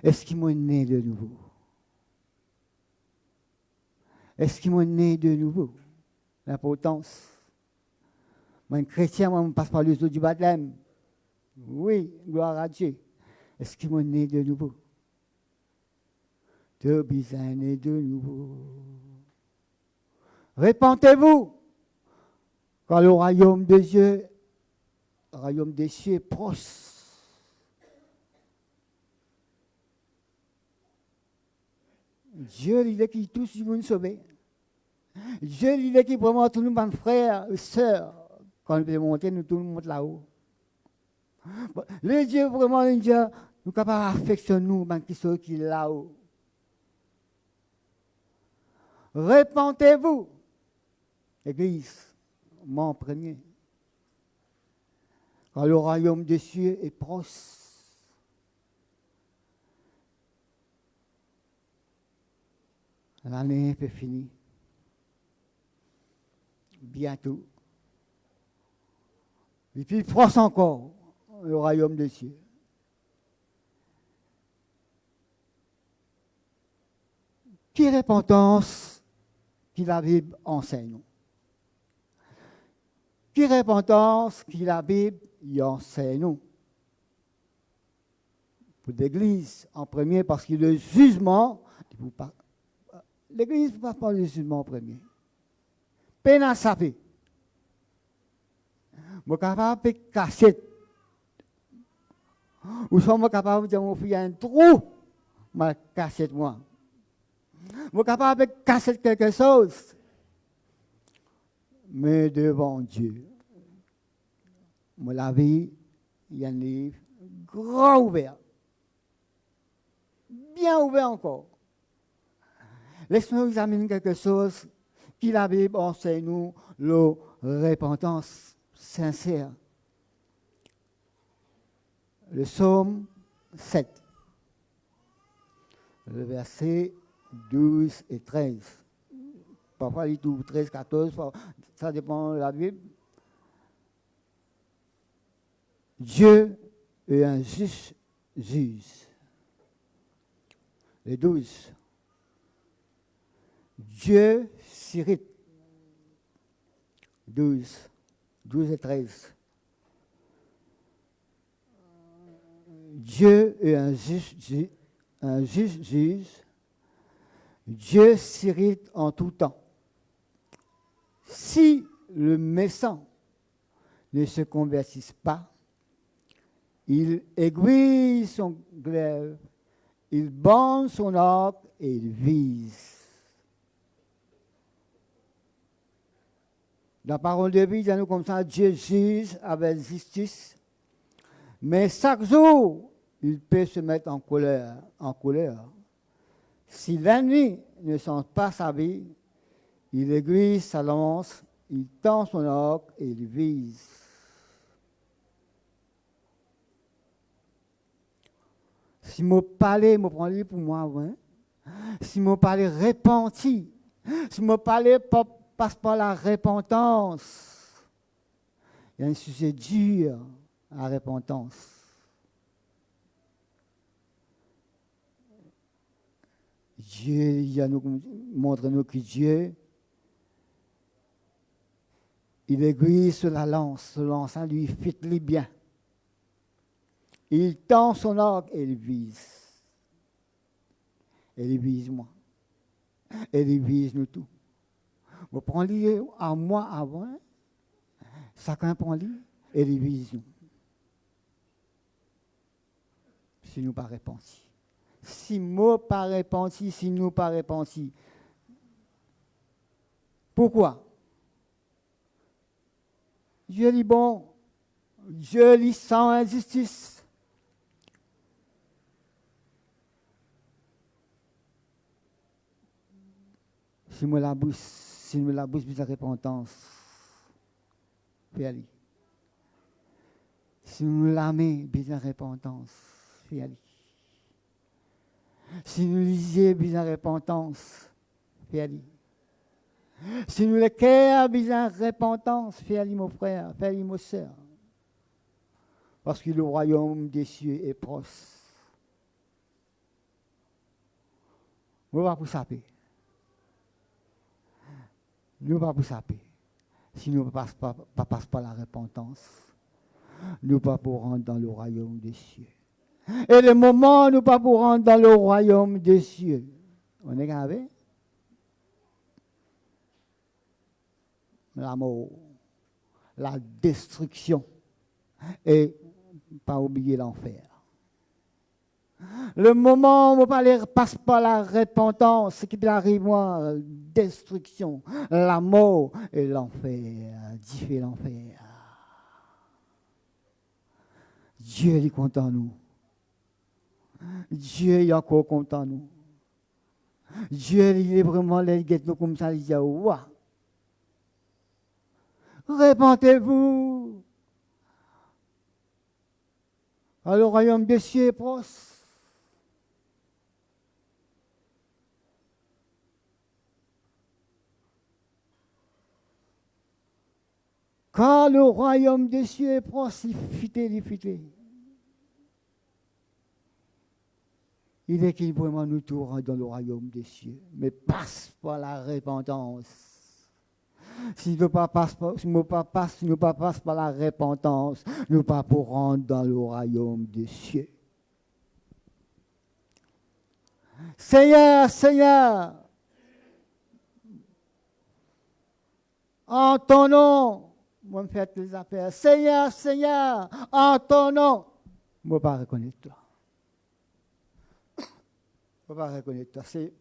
Est-ce qu'il m'a né de nouveau? Est-ce qu'il m'a né de nouveau? L'importance. Moi, un chrétien, moi, je passe par les eaux du baptême. Oui, gloire à Dieu. Est-ce qu'il m'a né de nouveau? Te besoin né de nouveau. Répentez-vous, quand le royaume de Dieu, le royaume des cieux est proche. Dieu, il est qui tous nous sauver. Dieu, il est qui vraiment tous nos frères et sœurs. Quand nous pouvons monter, nous tout le monde là-haut. Le Dieu, vraiment, le Dieu, nous sommes capables d'affectionner nous, qui sont là-haut. Répentez-vous, Église, moi en premier. Quand le royaume des cieux est proche. L'année est finie. Bientôt. Et puis proche encore, le royaume des cieux. Qui repentance qui la Bible enseigne? Qui repentance qui la Bible y enseigne? Pour l'Église, en premier, parce que le jugement, l'Église ne passe pas le jugement en premier. Peine à saper. Je suis capable de casser. Ou soit je suis capable de dire, mon fils, il y a un trou, je casse moi. Je suis capable de casser quelque chose. Mais devant Dieu, je la vie il y a un livre grand ouvert. Bien ouvert encore. Laisse-nous examiner quelque chose qui la Bible enseigne nous, la repentance sincère. Le psaume 7, le verset 12 et 13. Parfois, il dit tout 13, 14, ça dépend de la Bible. Dieu est un juste juge. Le 12. Dieu s'irrite. 12 et 13. Dieu est un juste juge. Dieu s'irrite en tout temps. Si le méchant ne se convertisse pas, il aiguise son glaive, il bande son arc et il vise. La parole de Dieu dit à nous comme ça, Dieu juge avec justice, mais chaque jour, il peut se mettre en colère. Si l'ennemi ne sent pas sa vie, il aiguise sa lance, il tend son arc et il vise. Si je parlais, je prends lui pour moi, ouais. Si je parlais repenti, si je parlais passe par la repentance, il y a un sujet dur à la repentance. Dieu, montre-nous que Dieu, il aiguise sur la lance, ce lance lui fit-il bien. Il tend son arc et il vise. Et il vise moi. Et il vise nous tous. Vous prenez à moi avant, chacun prend lui et il vise nous. Si nous pas repentis. Si nous pas repentis. Pourquoi? Dieu dit bon, Dieu dit sans injustice. Si nous la bouche de repentance, fais aller. Si nous la main de repentance, fais aller. Si nous lisons de repentance, fais aller. Si nous le cœur de repentance, fais aller mon frère, fais aller mon soeur. Parce que le royaume des cieux est proche. On va pour saper. Nous ne pas pour saper. Si nous ne passons pas la repentance, nous ne pas pour rentrer dans le royaume des cieux. Et le moment où nous ne pas pour rentrer dans le royaume des cieux, on est gravé? La mort, la destruction et pas oublier l'enfer. Le moment où on ne passe pas la repentance, ce qui arrive, moi, destruction, la mort et l'enfer, diffé l'enfer. Dieu est content de nous. Dieu est encore content de nous. Dieu il est vraiment là, il nous comme ça, il dit, waouh, repentez-vous. Alors, le royaume des cieux est proche. Quand le royaume des cieux est proche, il fité. Il est qu'il vraiment nous tourne dans le royaume des cieux, mais passe par la repentance. Si nous ne passons pas par la repentance, nous ne pas pour rentrer dans le royaume des cieux. Seigneur, en ton nom, moi me fais les affaires. Seigneur, en ton nom, moi pas reconnaître toi. Moi pas reconnaître toi, c'est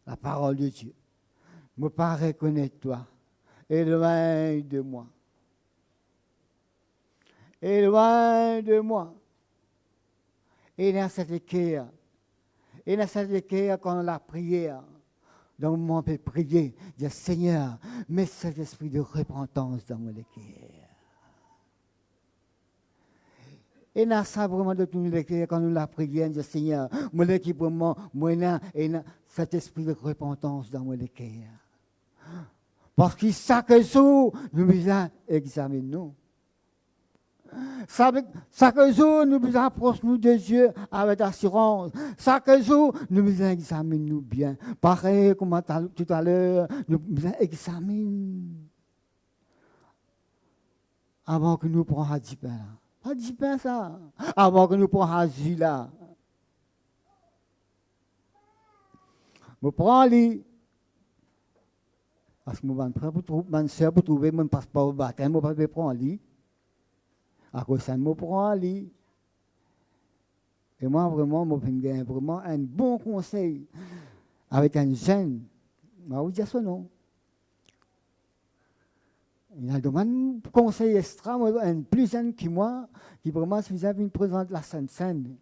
la parole de Dieu. Moi pas reconnaître toi, éloigne de moi. éloigne de moi. Et dans cette équerre, quand on a prié, dans le moment où on peut prier, dire Seigneur, mets cet esprit de repentance dans mon équerre. Et dans ça vraiment de tout l'équerre, quand nous la prié, dire Seigneur, mon équerre pour moi, et cet esprit de repentance dans mon équerre. Parce que chaque jour, nous devons examiner nous. Chaque jour, nous nous approchons de Dieu avec assurance. Chaque jour, nous nous examinons bien. Pareil comme tout à l'heure, nous nous examinons avant que nous prenions 10 pains. Pas 10 pains, ça. Avant que nous prenions 10 là. Je prends lui. Parce que je suis pour trouver mon passeport au baptême, je ne peux pas prendre lui. À cause de ça, je prends lui. Et moi, vraiment, je vraiment un bon conseil avec un jeune. Je vais vous dire son nom. Il a demandé un conseil extra, un plus jeune que moi, qui vraiment se faisait une présente la Sainte-Seine.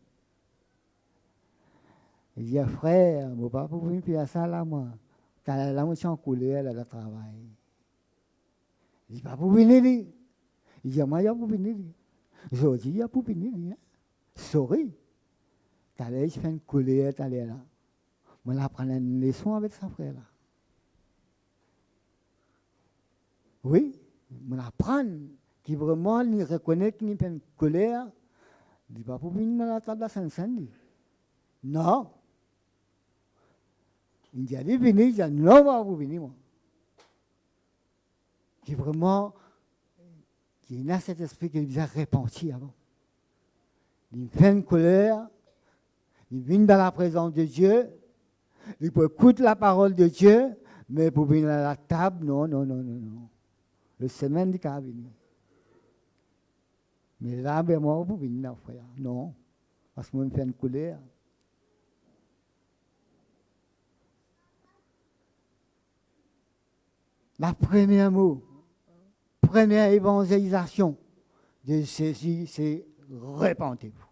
Il dit, frère, je ne peux pas vous faire ça là, moi. Quand la moitié en couleur, elle a le travail. Il dit, pas pour venir. Il dit, moi, il y a pour venir. Je dis, il y a pour venir. Sorry. T'as l'air, je fais une couleur, t'as l'air là. Moi, là, prendre une leçon avec sa frère là. Oui, moi, apprendre qui vraiment il reconnaît qu'il fait une colère. Il dit, pas pour venir dans la table de la Sainte-Seine. Non. Il dit, allez venir, il dit, non, moi, vous venez, moi. Qui vraiment, qui a cet esprit qui lui a repenti avant. Il fait une colère, il vient dans la présence de Dieu, il peut écouter la parole de Dieu, mais pour venir à la table, non. Le semaine du cas venir. Mais là, ben moi, vous venir, frère. Non, parce que moi, je fais une colère. La première mot, première évangélisation de Jésus, c'est repentez-vous.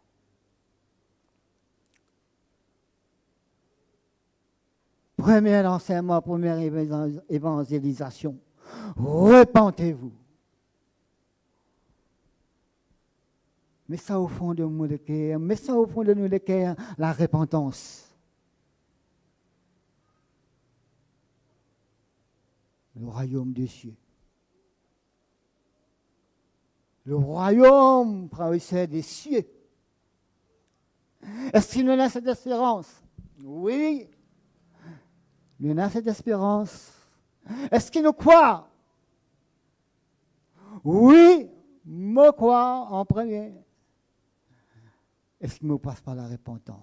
Premier enseignement, première évangélisation, repentez-vous. Mets ça au fond de nous le cœur, mets ça au fond de nous le cœur, la repentance. Le royaume des cieux. Le royaume provincial des cieux. Est-ce qu'il nous a cette espérance? Oui. Nous avons cette espérance. Est-ce qu'il nous croit? Oui, me croit en premier. Est-ce qu'il me passe par la repentance?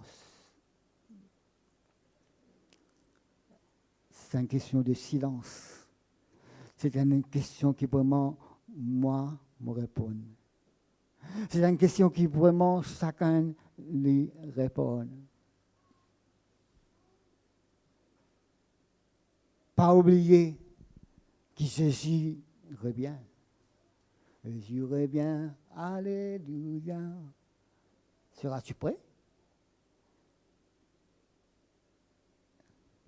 C'est une question de silence. C'est une question qui vraiment, moi, me répond. C'est une question qui vraiment, chacun lui répond. Pas oublier que Jésus revient. Jésus revient. Alléluia. Seras-tu prêt?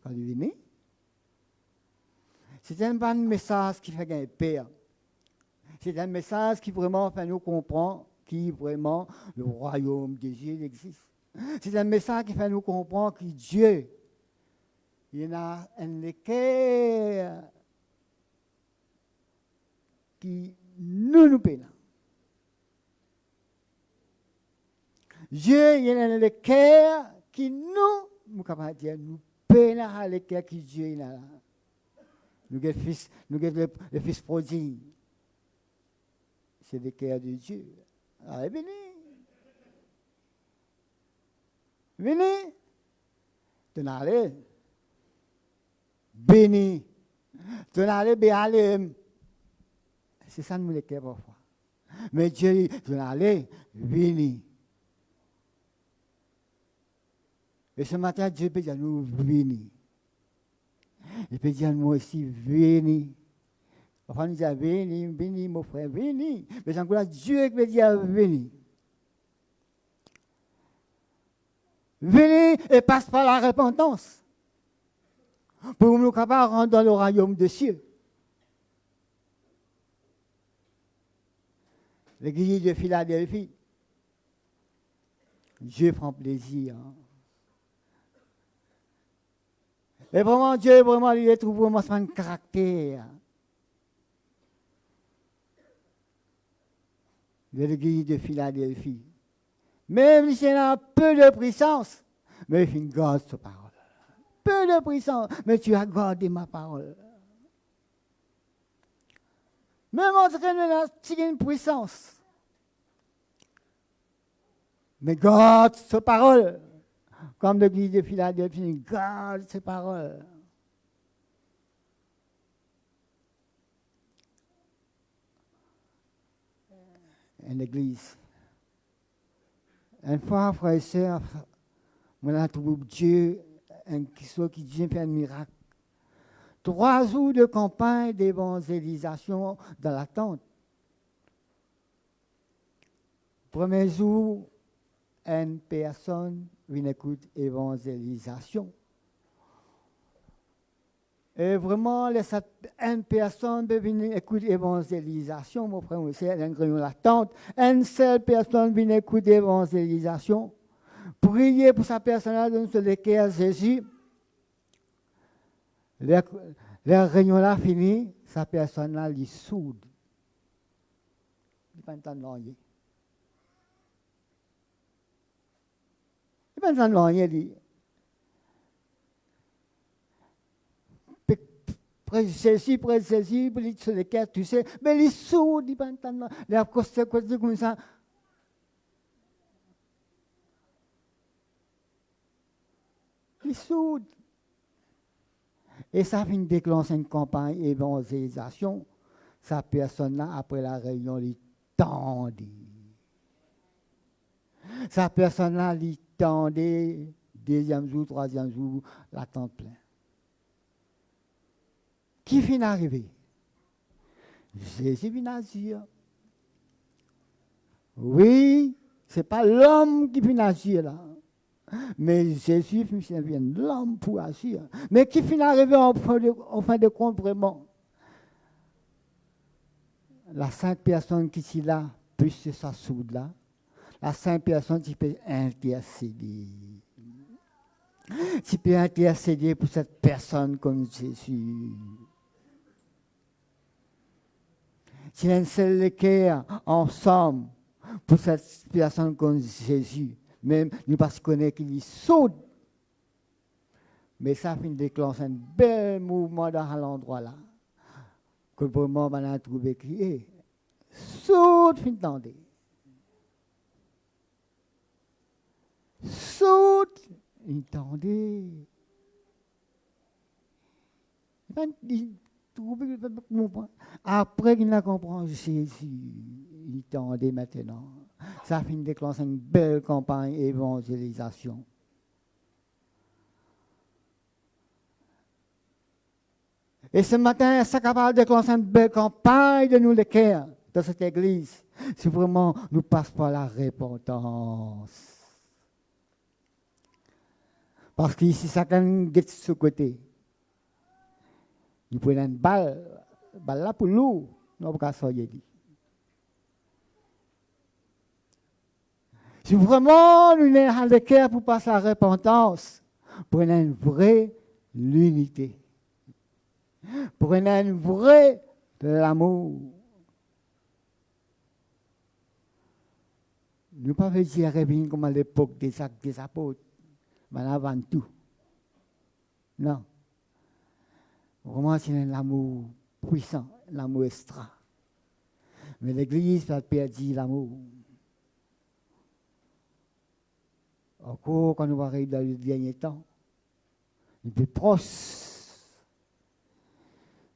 Quand il vient? C'est un bon message qui fait gagner paix. C'est un message qui vraiment fait nous comprendre qui vraiment le royaume de Dieu existe. C'est un message qui fait nous comprendre que Dieu, il y a un équerre qui nous peinons. Dieu, il y a un équerre qui nous capables de dire, nous peinons à l'équerre qui Dieu a. Nous avons le fils prodigue. C'est l'équerre de Dieu. Allez, venez. Venez. Tenez. Béni. Tenez, béalem. C'est ça nous l'équerre parfois. Mais Dieu dit, tenez, venez. Et ce matin, Dieu peut dire, nous venez. Il peut dire, moi aussi, venez. Parfois, nous disons, venez, venez, mon frère, venez. Mais encore là, Dieu qui veut dire, venez. Venez et passe par la repentance. Pour nous capables de rentrer dans le royaume des cieux. L'église de Philadelphie. Dieu prend plaisir. Et vraiment, Dieu, vraiment, lui trouve vraiment son caractère. De l'église de Philadelphie. Même si elle a peu de puissance, mais il garde sa parole. Peu de puissance, mais tu as gardé ma parole. Même en train de une puissance, mais garde sa parole. Comme l'église de Philadelphie, garde ses paroles. Une église. Une fois, frères et sœurs, on a trouvé Dieu, qui vient faire un miracle. 3 jours de campagne d'évangélisation dans la tente. Premier jour, une personne vient écouter évangélisation. Et vraiment, une personne vient écouter évangélisation, mon frère, c'est la tente. Une seule personne vient écouter évangélisation. Prier pour sa personne dans le cœur Jésus. La réunion là finie, sa personne là, elle est sourde. Il ne peut pas entendre rien. Il ne peut pas entendre rien. Près de Jésus, il est sur le cœur, tu sais, mais il est sourd, il ne peut pas entendre rien. Il a costé comme ça. Il est sourd. Et ça fait déclencher une campagne d'évangélisation. Sa personne-là, après la réunion, il tendait. Sa personne-là, il tendait. 2e jour, 3e jour, la tente pleine. Qui finit d'arriver? Jésus vient d'agir. Oui, ce n'est pas l'homme qui vient d'agir là. Mais Jésus vient de l'homme pour agir. Mais qui finit d'arriver en fin de compte vraiment? La 5 personnes qui sont là, plus sa soude là, la 5 personnes qui peuvent intercéder. Tu peux intercéder pour cette personne comme Jésus. Tu as un seul cœur ensemble pour cette personne comme Jésus. Même nous parce qu'on connaît qu'il est sourd. Mais ça fait déclencher un bel mouvement dans l'endroit là. Que vraiment on a trouvé qui est sourd, fin tendez. Sourd, entendez. Après qu'il a compris Jésus, il tendait maintenant. Ça fait déclencher une belle campagne d'évangélisation. Et ce matin, c'est capable de déclencher une belle campagne de nous les cœurs dans cette église. Si vraiment nous passons par la repentance. Parce qu'ici, Satan est de ce côté. Il prend une balle là pour nous, nous ne pouvons pas sortir. Si vraiment nous avons le cœur pour passer à la repentance, prenez une vraie l'unité. Prenez une vraie l'amour. Nous ne pouvons pas dire revenir comme à l'époque des actes des apôtres, mais avant tout. Non. Vraiment, c'est l'amour puissant, l'amour extra. Mais l'Église a perdu l'amour. Encore quand nous arrivons dans le dernier temps, il est plus proche.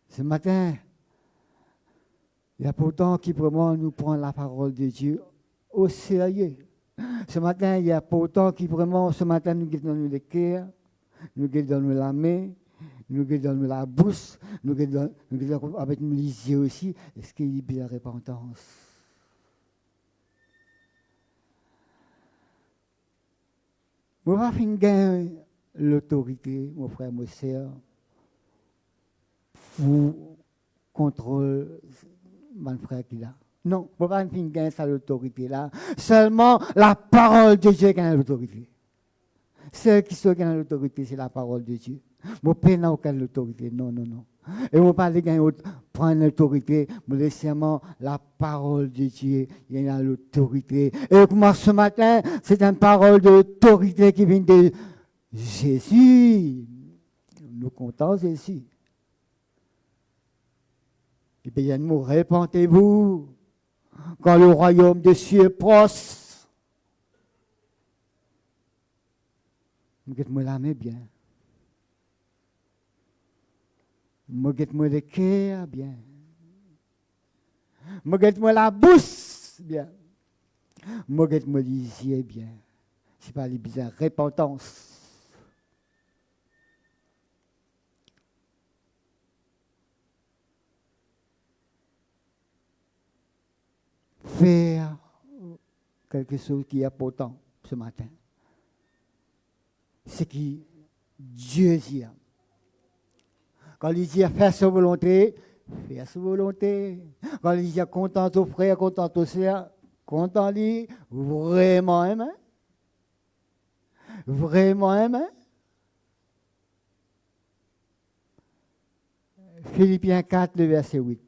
Ce matin, il y a pourtant qui vraiment nous prend la parole de Dieu au sérieux. Ce matin, il y a pourtant qui vraiment, ce matin, nous guidons le cœur, nous guidons la main, nous donnons la bouche, nous donnons avec les yeux aussi. Est-ce qu'il y a la repentance? Je ne vais pas finir gagner l'autorité, mon frère, mon soeur, pour contrôler mon frère qui là. Non, je ne vais pas finir gagner cette autorité-là. Seulement la parole de Dieu qui a l'autorité. Ceux qui sont dans l'autorité, c'est la parole de Dieu. Mon père n'a aucune autorité. Non, non, non. Et on ne pas prendre l'autorité, mais seulement la parole de Dieu, il y a l'autorité. Et moi, ce matin, c'est une parole d'autorité qui vient de Jésus. Nous comptons Jésus. Et bien, nous répentez-vous quand le royaume des cieux est proche. Moi la main bien. Moi le cœur bien. Moi la bouche bien. Moi les yeux bien. C'est pas les bizarres repentance. Faire quelque chose qui est important ce matin. Ce qui Dieu dit. Quand il dit faire sa volonté, faire sa volonté. Quand il dit content aux frères, content aux sœurs, content lui, vraiment aimer. Vraiment aimer. Philippiens 4, le verset 8.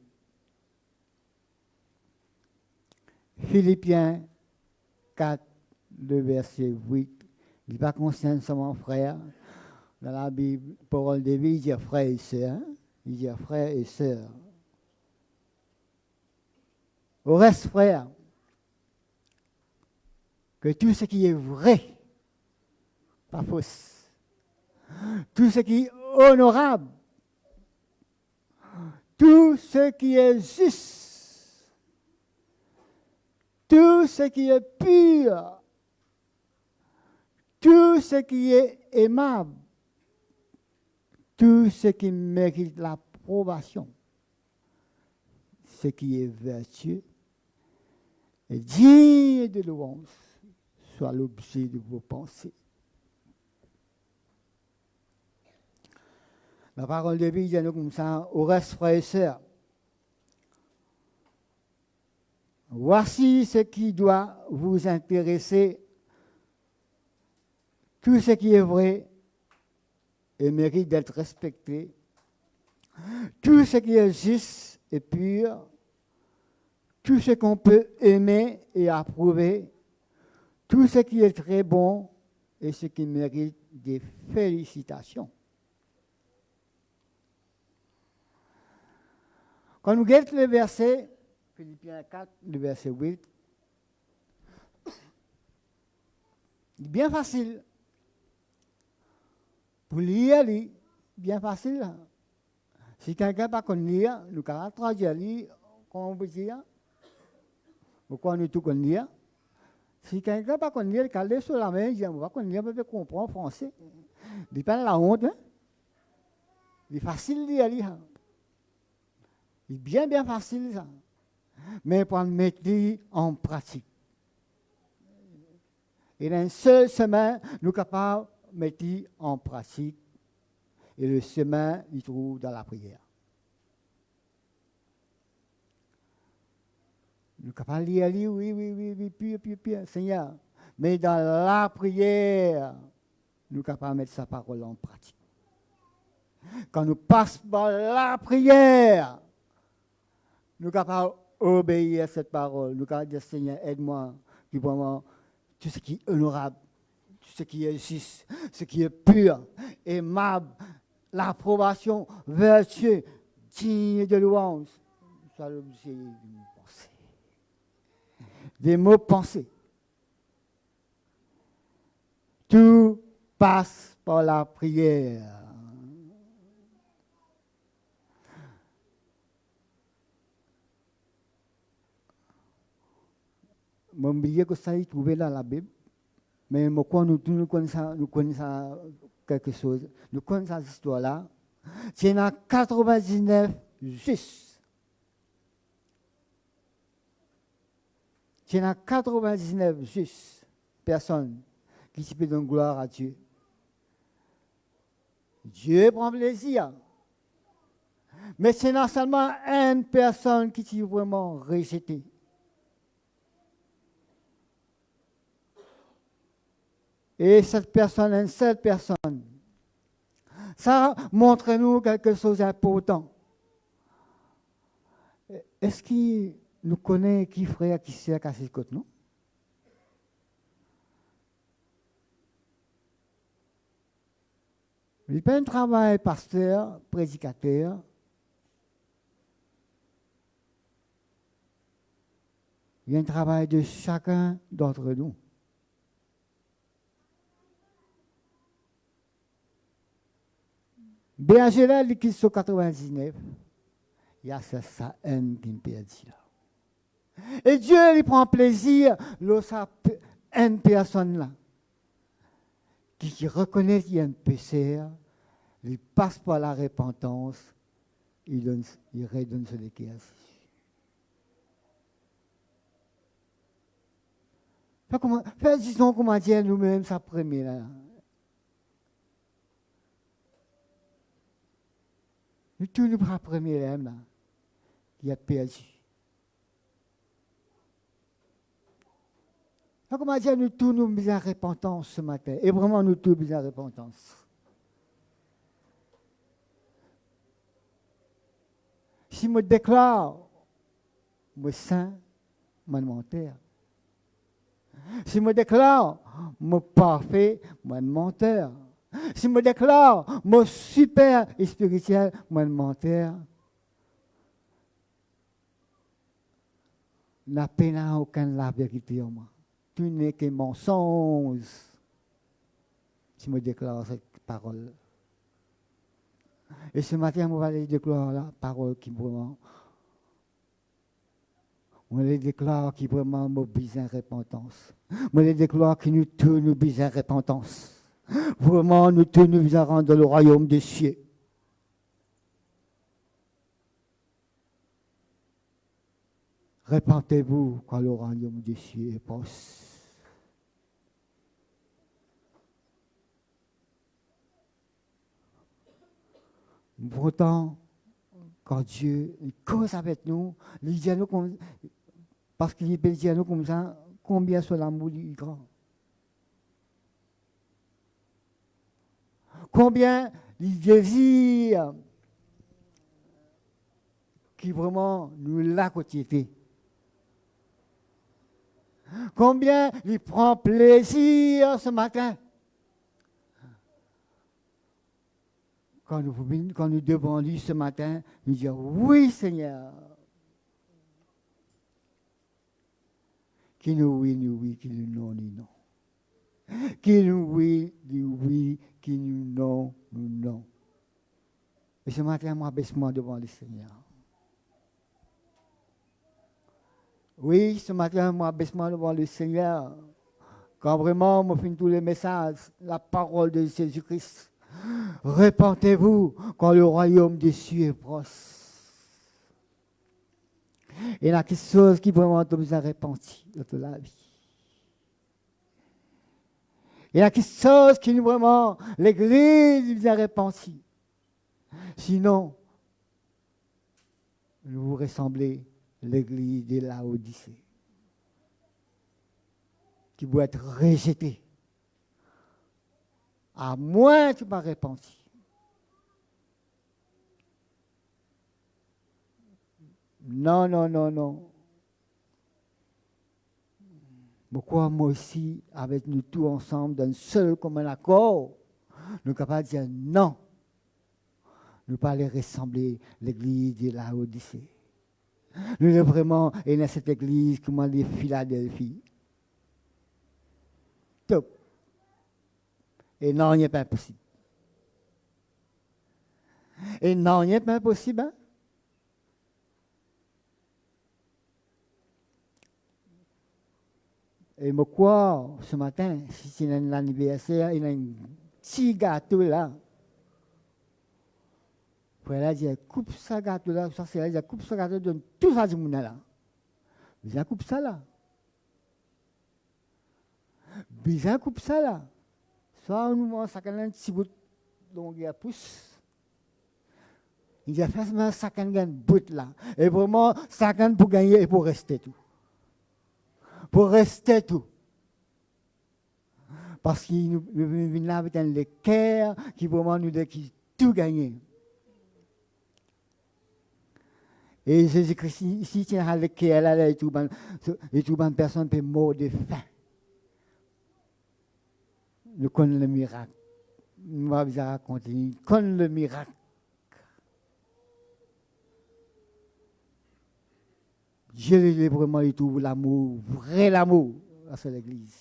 Philippiens 4, le verset 8. Il n'est pas conscient de mon frère. Dans la Bible, parole de vie, il dit frère et sœur. Il dit frère et sœur. Au reste, frère, que tout ce qui est vrai, pas fausse, tout ce qui est honorable, tout ce qui est juste, tout ce qui est pur, tout ce qui est aimable, tout ce qui mérite l'approbation, ce qui est vertueux et digne de louange, soit l'objet de vos pensées. La parole de Dieu dit comme ça, au reste, frères et sœurs, voici ce qui doit vous intéresser. Tout ce qui est vrai et mérite d'être respecté, tout ce qui est juste et pur, tout ce qu'on peut aimer et approuver, tout ce qui est très bon et ce qui mérite des félicitations. Quand nous regardons le verset, Philippiens 4, le verset 8, c'est bien facile. Pour lire, bien facile. Si quelqu'un n'a pas connu lire, nous allons traduire, comment on peut dire. Pourquoi nous tout connaissons lire? Si quelqu'un n'a pas connu lire, il va sur la main, il dit, on va connaître, on peut comprendre français. Il n'est pas la honte. Hein? Il est facile de lire. Il est bien facile, ça. Mais pour le mettre en pratique. Et dans une seule semaine, nous sommes capables mettre en pratique et le chemin il trouve dans la prière. Nous sommes capables de lire, oui, puis, Seigneur. Mais dans la prière, nous sommes capables de mettre sa parole en pratique. Quand nous passons par la prière, nous sommes capables d'obéir à cette parole. Nous sommes capables de dire, Seigneur, aide-moi, puis vraiment, tout ce qui est honorable, ce qui est juste, ce qui est pur, aimable, l'approbation, vertueux, digne de louange. Soit l'objet d'une pensée. Des mots pensés. Tout passe par la prière. Je me dis que ça est trouvé dans la Bible. Mais pourquoi nous connaissons quelque chose, nous connaissons cette histoire-là, Tu en as 99 juste. Tu en as 99 juste personnes qui se donnent gloire à Dieu. Dieu prend plaisir. Mais c'est non seulement une personne qui t'est vraiment rejetée. Et cette personne, une seule personne, ça montre-nous quelque chose d'important. Est-ce qu'il nous connaît, qui frère, qui sert, qui ses côtés, non? Il n'y a pas un travail pasteur, prédicateur. Il y a un travail de chacun d'entre nous. Béangela, qui sont 99, il y a ça haine qui me perdit là. Et Dieu, il prend plaisir lorsqu'il une personne là qui reconnaît qu'il y a un pécheur, il passe par la repentance, il redonne ce qui est assis. Disons comment dire nous-mêmes ça premier là. Nous tous nous bras premier là, qui a perdu. Comment dire nous tous nous mis en repentance ce matin, et vraiment nous tous mis en repentance. Si je déclare, moi saint, moi menteur. Si je me déclare, mon parfait, mon menteur. Si je me déclare, mon super et spirituel, mon menteur. N'a pas aucun la vérité en moi. Tu n'es que mensonge. Si je me déclare cette parole. Et ce matin, on va aller déclarer la parole qui vraiment. On les déclare qui vraiment mobilisent en repentance. On les déclare que nous tous nous bisons en repentance. Vraiment, nous tous nous visons rendre dans le royaume des cieux. Repentez-vous quand le royaume des cieux est proche. Pourtant, quand Dieu cause avec nous, il dit à nous parce qu'il peut dire à nous comme ça, combien son amour est grand. Combien il désire qui vraiment nous l'a quotidien. Combien il prend plaisir ce matin. Quand nous devons lui ce matin, nous dire oui Seigneur. Qui nous oui, qui nous non. Qui nous oui, qui nous non. Et ce matin, moi, baisse-moi devant le Seigneur. Oui, ce matin, moi, baisse-moi devant le Seigneur. Quand vraiment, moi, finis tous les messages, la parole de Jésus-Christ. Repentez-vous quand le royaume des cieux est proche. Il y a quelque chose qui vraiment nous a repenti dans la vie. Il y a quelque chose qui nous vraiment, l'Église nous a repenti. Sinon, nous vous ressemblez l'Église de Laodicée, qui doit être rejetée. À moins que tu m'as repenti. Non. Pourquoi moi aussi, avec nous tous ensemble, d'un seul commun accord, nous sommes capables de dire non. Nous ne pas les ressembler l'église de Laodicée. Nous sommes vraiment dans cette église comme les Philadelphie. Top. Et non, il n'est pas impossible. Et non, il n'est pas impossible. Hein? Et me croire, ce matin, si c'est un anniversaire, il y a un petit gâteau là. Frère a dit, coupe ça gâteau là, ça c'est là, coupe ça gâteau, donne tout ça du monde là. Bizarre coupe ça là. Bizarre coupe ça là. Soit on nous mange ça quand un petit bout de longueur pousse. Il a fait ça quand un bout là. Et vraiment, ça quand pour gagner et pour rester tout. Pour rester tout. Parce qu'il nous vient là avec un équerre qui vraiment nous dit qu'il tout gagné. Et Jésus-Christ, ici, il y a l'équerre là, et tout le personne peut mourir de faim. Nous connaissons le miracle. Nous va vous raconter. Nous connaissons le miracle. Dieu est vraiment du tout l'amour, vrai l'amour dans l'église.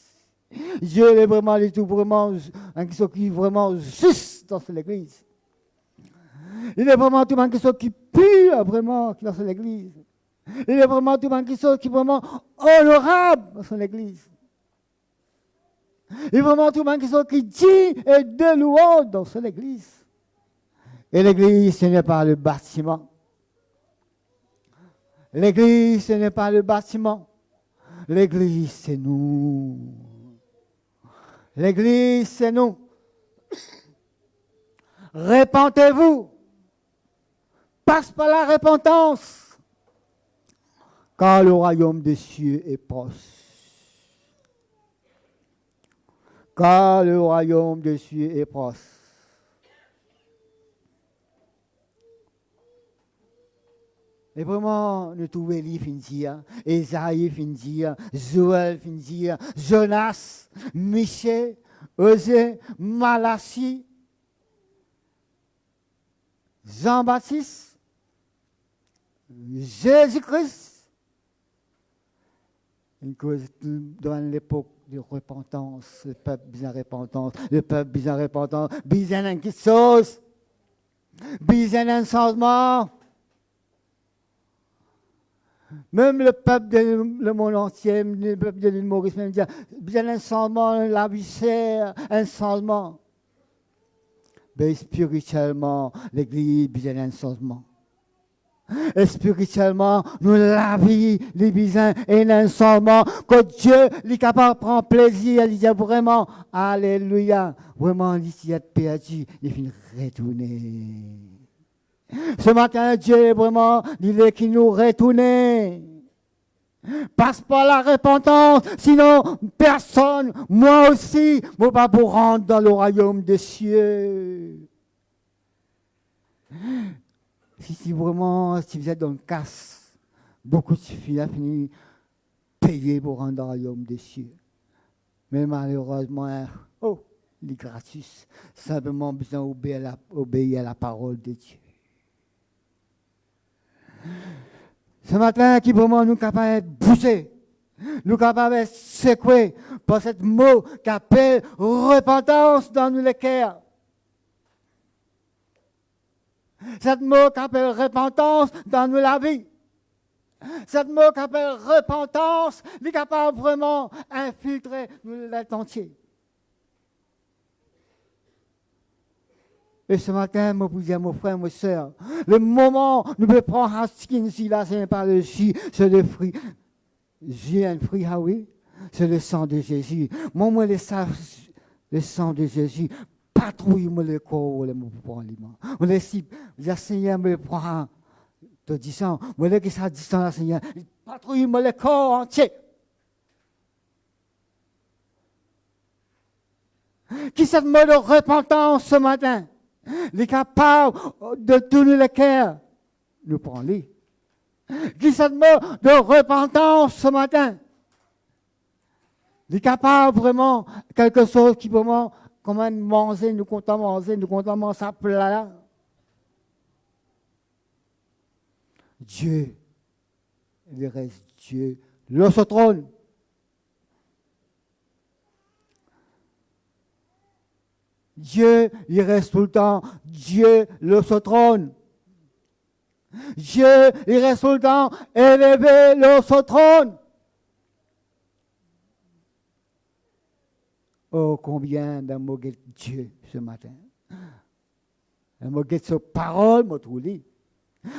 Dieu est vraiment du tout vraiment, qui s'occupe vraiment juste dans l'église. Il est vraiment tout le monde qui s'occupe pur vraiment dans l'église. Il est vraiment tout le monde qui s'occupe vraiment honorable dans l'église. Il est vraiment tout le monde qui dit et de louange dans l'église. Et l'église, ce n'est pas le bâtiment. L'église, ce n'est pas le bâtiment. L'église, c'est nous. L'église, c'est nous. Répentez-vous. Passe par la repentance. Car le royaume des cieux est proche. Car le royaume des cieux est proche. Et vraiment, nous trouvons Élie fin dire, Esaïe fin dire, Joël fin dire, Jonas, Michée, Osée, Malachie, Jean-Baptiste, Jésus-Christ. Une cause dans l'époque de repentance, le peuple besoin de repentance, besoin de quelque chose, besoin d'un changement. Même le peuple du monde entier, le peuple de l'île Maurice, même dit, besoin d'un changement, la vie chère, un changement. Mais spirituellement, l'Église besoin d'un changement. Et spirituellement, nous la vie, les besoins et un changement, que Dieu est capable de prendre plaisir, il dit vraiment, alléluia, vraiment, il a perdu, il finit retourner. Ce matin, Dieu est vraiment, il est qui nous retourne. Passe par la repentance, sinon personne, moi aussi, ne va pas pour rentrer dans le royaume des cieux. Si vraiment, si vous êtes dans le casse, beaucoup de filles ont fini payer pour rentrer dans le royaume des cieux. Mais malheureusement, il est gratuit. Simplement besoin d'obéir à la parole de Dieu. Ce matin, qui vraiment nous capables de bouger, nous capables de secouer par ce mot qui appelle repentance dans nous les cœurs. Ce mot qui appelle repentance dans nous la vie. Ce mot qui appelle repentance, il est capable vraiment d'infiltrer nous l'être entier. Et ce matin, je vous dis à mon frère, mes soeurs, le moment où nous pouvons prendre un skin ici, là, ce n'est pas le jus, c'est le fruit. J'ai un fruit, ah oui, c'est le sang de Jésus. Moi, le sang de Jésus, patrouille-moi le corps, le pour aliment. On le si, le Seigneur me prend de 10 ans, moi, le qui ça 10 ans, le Seigneur, patrouille-moi le corps entier. Qui s'est mot de repentance ce matin? Les capables de tourner le cœur, nous prenons-les. Qui s'est mot de repentance ce matin? Les capables vraiment, quelque chose qui vraiment, comment manger, nous comptons manger ça plat. Dieu, il reste Dieu, le trône. Dieu, il reste tout le temps. Dieu, le trône. Dieu, il reste tout le temps. Élevé, le trône. Oh, combien d'amour Dieu ce matin. La moquette sa parole, moi tout lit.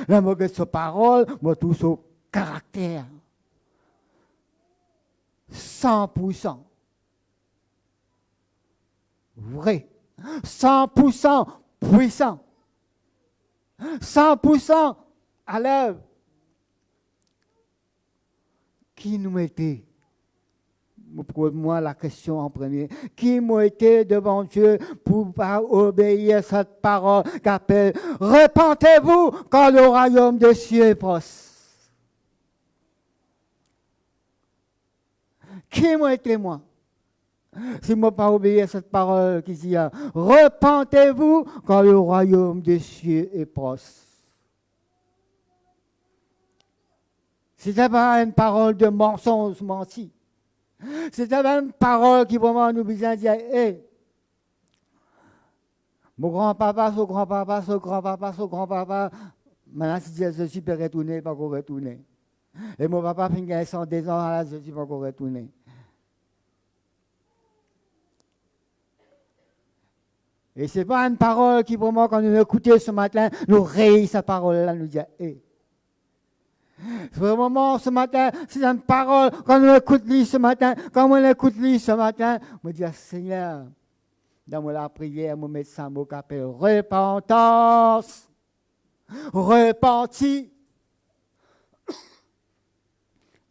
La moquette sa parole, moi tout son caractère. 100% vrai. 100% puissant. 100% à l'œuvre. Qui nous mettait? Pose-moi la question en premier. Qui m'a été devant Dieu pour pas obéir à cette parole qu'appelle repentez-vous quand le royaume des cieux est proche. Qui m'a été moi? Si moi pas obéi à cette parole qui dit repentez-vous quand le royaume des cieux est proche. C'était pas une parole de mensonge menti. C'était une parole qui vraiment nous besoin de dire, hey, mon grand-papa, son grand-papa, son grand-papa, son grand-papa, maintenant si Jésus peut retourner, il pas encore retourner. Et mon papa finit 102 ans, là, Jésus pas encore retourner. Et ce n'est pas une parole qui vraiment, quand nous écoutons ce matin, nous réveille sa parole-là, nous dit, hey. Vraiment, ce matin, c'est une parole, quand on écoute lui ce matin, quand on écoute lui ce matin, on dit, Seigneur, dans la prière, mon médecin mot qui appelle repentance, repenti.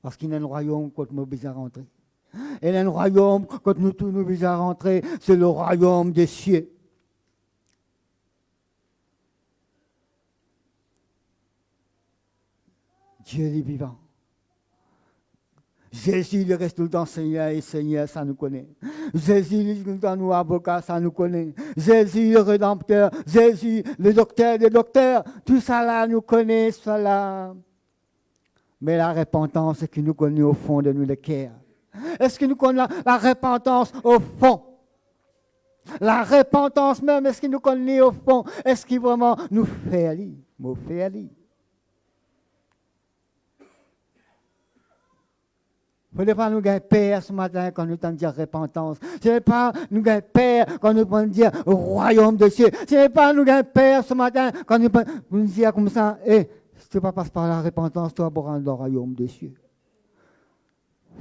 Parce qu'il y a un royaume quand nous besoin rentrer. Et il y a un royaume quand nous tous nous besoin rentrer, c'est le royaume des cieux. Dieu est vivant. Jésus, il reste tout le temps Seigneur et Seigneur, ça nous connaît. Jésus, il est tout le temps nous avocat, ça nous connaît. Jésus, le rédempteur. Jésus, le docteur des docteurs. Tout ça là, nous connaît, cela. Mais la repentance, c'est qu'il nous connaît au fond de nous le cœur. Est-ce que nous connaissons la repentance au fond? La repentance même, est-ce qu'il nous connaît au fond? Est-ce qu'il vraiment nous fait aller? Nous fait aller. Il ne faut pas nous gagner peur ce matin quand nous entendons dire repentance. Ce n'est pas nous gagner peur quand nous entendons dire royaume de Dieu. Ce n'est pas nous gagner peur ce matin quand nous disons comme ça, si tu ne passes par la repentance, tu vas rendre le royaume de Dieu.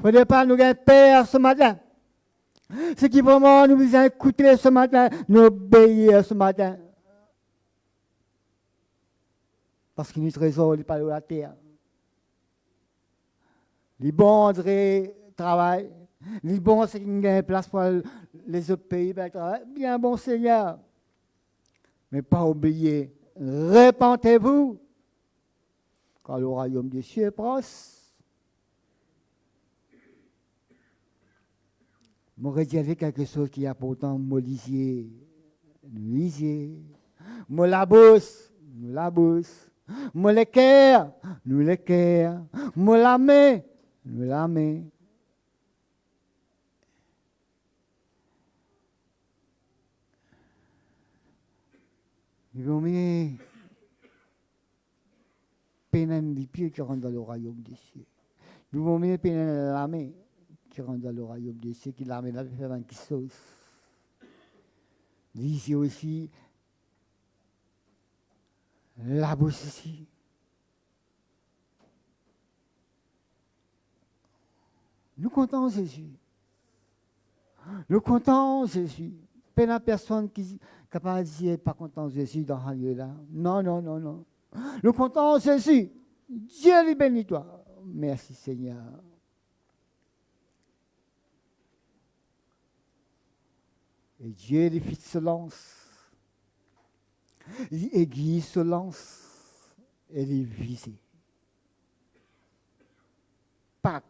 Il ne faut pas nous gagner peur ce matin. Ce qui vraiment nous besoin écouter ce matin, nous obéir ce matin. Parce qu'il nous trésor, il n'est pas de la terre. Les bons travail, les bons c'est qu'il y a une place pour les autres pays, bien bon Seigneur. Mais pas oublier, repentez-vous quand le royaume des cieux est proche. M'aurait dit avec quelque chose qui a pourtant me lisier, me la bouche, me l'équerre, nous l'équerre, me la main. Nous la main. Ils vont mettre peine des pieds qui rentrent dans le royaume des cieux. Ils vont mettre peine dans la main qui rentre dans le royaume des cieux, qui l'amène à faire quelque chose. Lisez aussi la bouche ici. Nous comptons Jésus. Nous comptons Jésus. Pas la personne qui est capable de dire pas content Jésus dans ce lieu-là. Non, non, non, non. Nous comptons Jésus. Dieu lui bénit toi. Merci Seigneur. Et Dieu les fit se lance. L'église se lance. Et les visée. Pâques.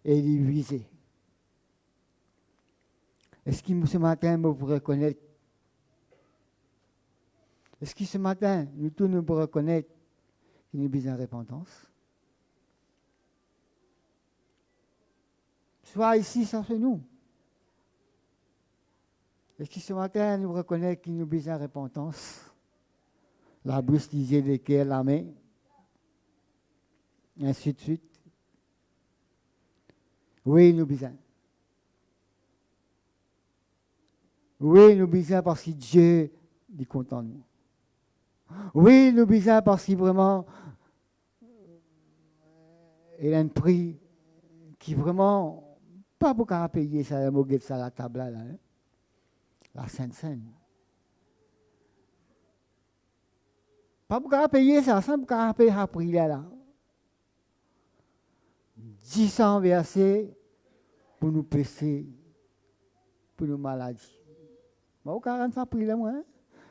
Et les viser. Est-ce que ce matin, vous pourrez reconnaître? Est-ce que ce matin, nous tous nous pourrons reconnaître qu'il y a besoin de repentance? Soit ici, sans nous. Est-ce que ce matin, nous reconnaissons qu'il y a besoin de repentance? La bouche disait lesquels la main, ainsi de suite. Oui, nous besoin. Oui, nous besoin parce que Dieu il est content de nous. Oui, nous bizarre parce que vraiment, il a un prix qui vraiment, pas beaucoup à payer ça, la moquette, ça, la table là, hein? La Sainte-Seine. Pas beaucoup à payer ça, sans beaucoup à payer à prix là. 10 versets pour nous passer, pour nos maladies. Moi, 40 ça prix là, moi. Hein?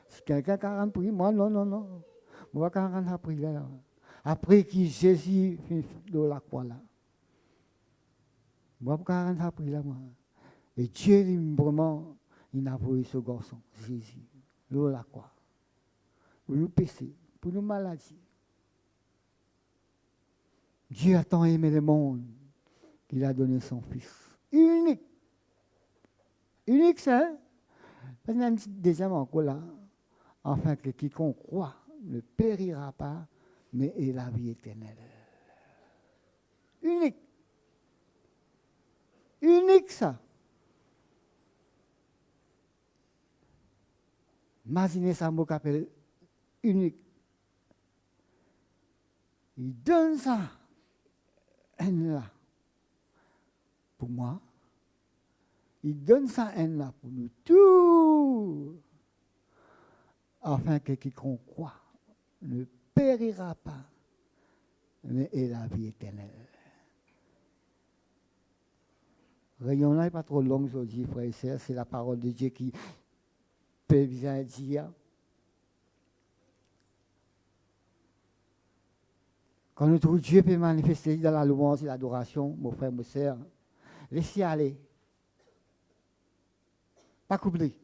Si quelqu'un a 40 prix, moi, non. Moi, 40 ça prix là. Après que Jésus fait de la croix là. Moi, 40 ça prix là, moi. Et Dieu, vraiment, il a envoyé ce garçon, Jésus, de la croix. Pour nous passer, pour nos maladies. Dieu a tant aimé le monde qu'il a donné son Fils. Unique. Unique, ça. Hein? Parce qu'il y a un deuxième encore là. Afin que quiconque croit ne périra pas, mais ait la vie éternelle. Unique. Unique, ça. Imaginez ça, mot qu'appelle unique. Il donne ça. Là, pour moi, il donne ça là pour nous tous, afin que quiconque croit ne périra pas, mais ait la vie éternelle. Réunion là n'est pas trop longue aujourd'hui, frères et sœurs, c'est la parole de Dieu qui peut bien dire. Quand notre Dieu peut manifester dans la louange et l'adoration, mon frère, mon sœur, laissez aller. Pas couplé.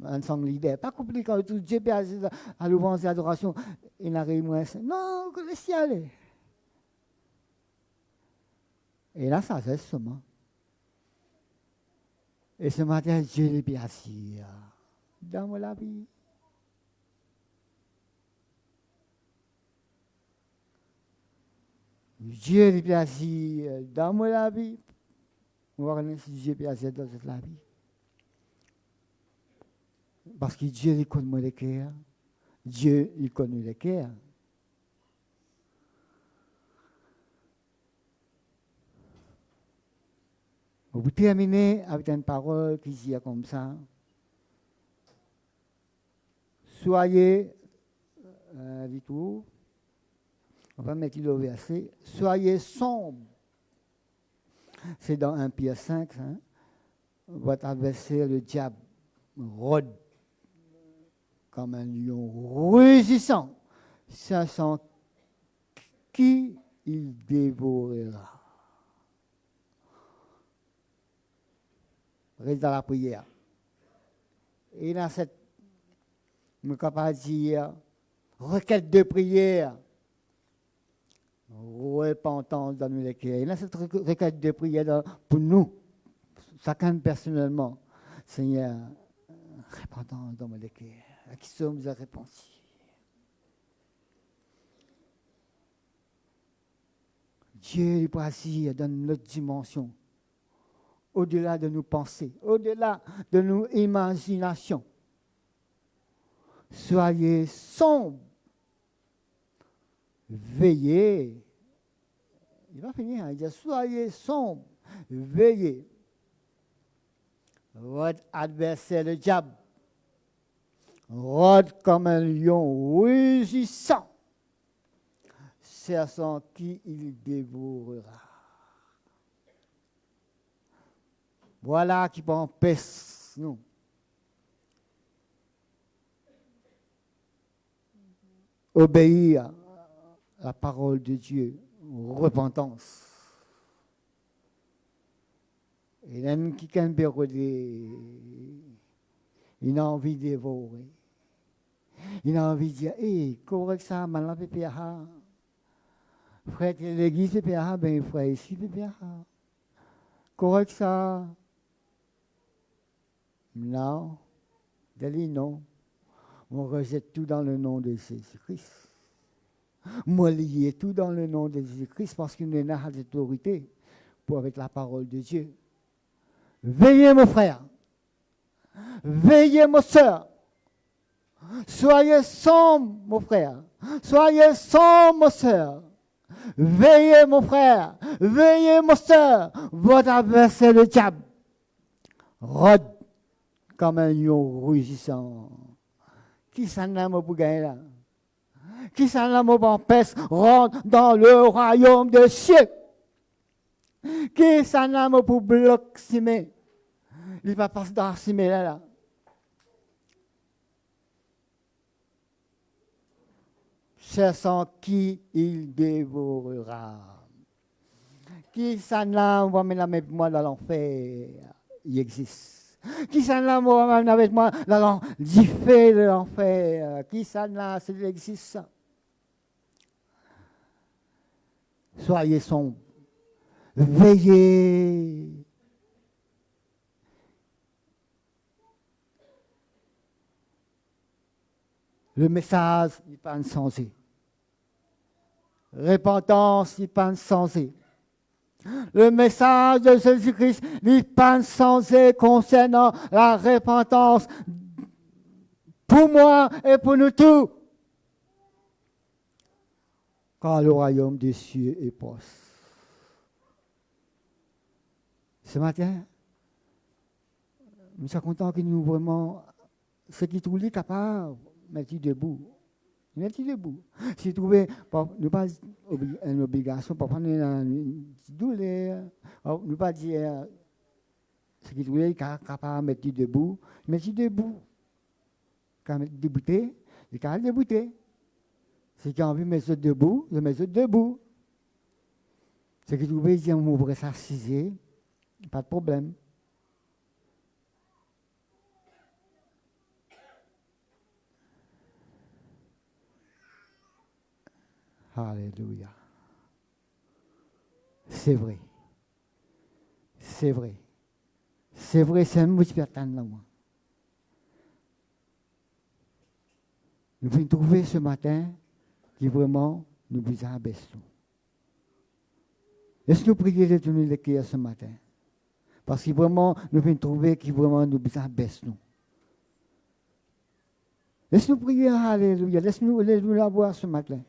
Un sang leader. Pas couplé quand notre Dieu peut agir dans la louange et l'adoration, il n'arrive moins. Non, laissez aller. Et là, ça reste seulement. Et ce matin, Dieu est bien assis dans la vie. Dieu est placé dans la vie. On va reconnaître si Dieu est placé dans cette la vie. Parce que Dieu il connaît les cœurs. Dieu il connaît les cœurs. On va terminer avec une parole qui dit comme ça. Soyez, du tout. On va mettre le verset. Soyez sombres. C'est dans 1 Pierre 5. Hein? Votre adversaire, le diable, rôde comme un lion rugissant, sachant qui il dévorera. Reste dans la prière. Et dans cette, je suis capable de dire, requête de prière. Repentance dans nos cœurs. Il y a cette requête de prière pour nous, chacun personnellement. Seigneur, repentance dans nos cœurs. À qui sommes-nous repentis? Dieu est placé dans notre dimension, au-delà de nos pensées, au-delà de nos imaginations. Soyez sombres. Veillez. Il va finir, il dit, soyez sombres, veillez. Votre adversaire, le diable, rôde comme un lion rugissant, cherchant qui il dévorera. Voilà qui peut empêcher nous. Obéir la parole de Dieu, repentance. Et même qui can bérodé, il a envie de dévorer. Il a envie de dire, hé, correct ça, maintenant, PPA. Frère, l'église PPA, ben frère, ici PPA. Correct ça. Non, Dali, non. On rejette tout dans le nom de Jésus-Christ. Moi, lié tout dans le nom de Jésus-Christ parce qu'il nous a l'autorité pour avec la parole de Dieu. Veillez, mon frère. Veillez, mon soeur. Soyez sombres, mon frère. Soyez sombres, mon soeur. Veillez, mon frère. Veillez, mon soeur. Votre adversaire, le diable, rôde comme un lion rugissant. Qui s'en a pour gagner là? Qui s'en a pour empêcher rentre dans le royaume des cieux? Qui s'en a pour bloquer? Il va passer dans ce là. Cherchant qui il dévorera. Qui s'en a va mener avec moi dans l'enfer? Il existe. Qui s'en a va mener avec moi dans l'enfer de l'enfer? Qui s'en a, s'il existe? Soyez sombres. Veillez. Le message n'est pas insensé. Repentance n'est pas insensé. Le message de Jésus-Christ n'est pas insensé concernant la repentance pour moi et pour nous tous. Car le royaume des cieux est proche. Ce matin, nous sommes contents que nous vraiment, ce qui trouve capable, mettez debout. Mettez debout. Si vous trouvez, nous pas une obligation pour prendre une douleur, nous pas dire ce qui trouve capable, mettez debout. Mettez debout. Quand vous débutez, il faut débouter. Si qui a envie de mettre debout, je mets debout. Ce qui trouve, dire, on ouvre ça s'assiser, pas de problème. Alléluia. C'est vrai. C'est vrai. C'est vrai, c'est un mot qui attend là. Nous pouvons trouver ce matin qui vraiment nous besoin abaisse nous. Laisse-nous prier de tenir le cœur ce matin. Parce que vraiment, nous pouvons trouver qui vraiment nous besoin abaisse nous. Laisse-nous prier, alléluia. Laisse-nous l'avoir ce matin.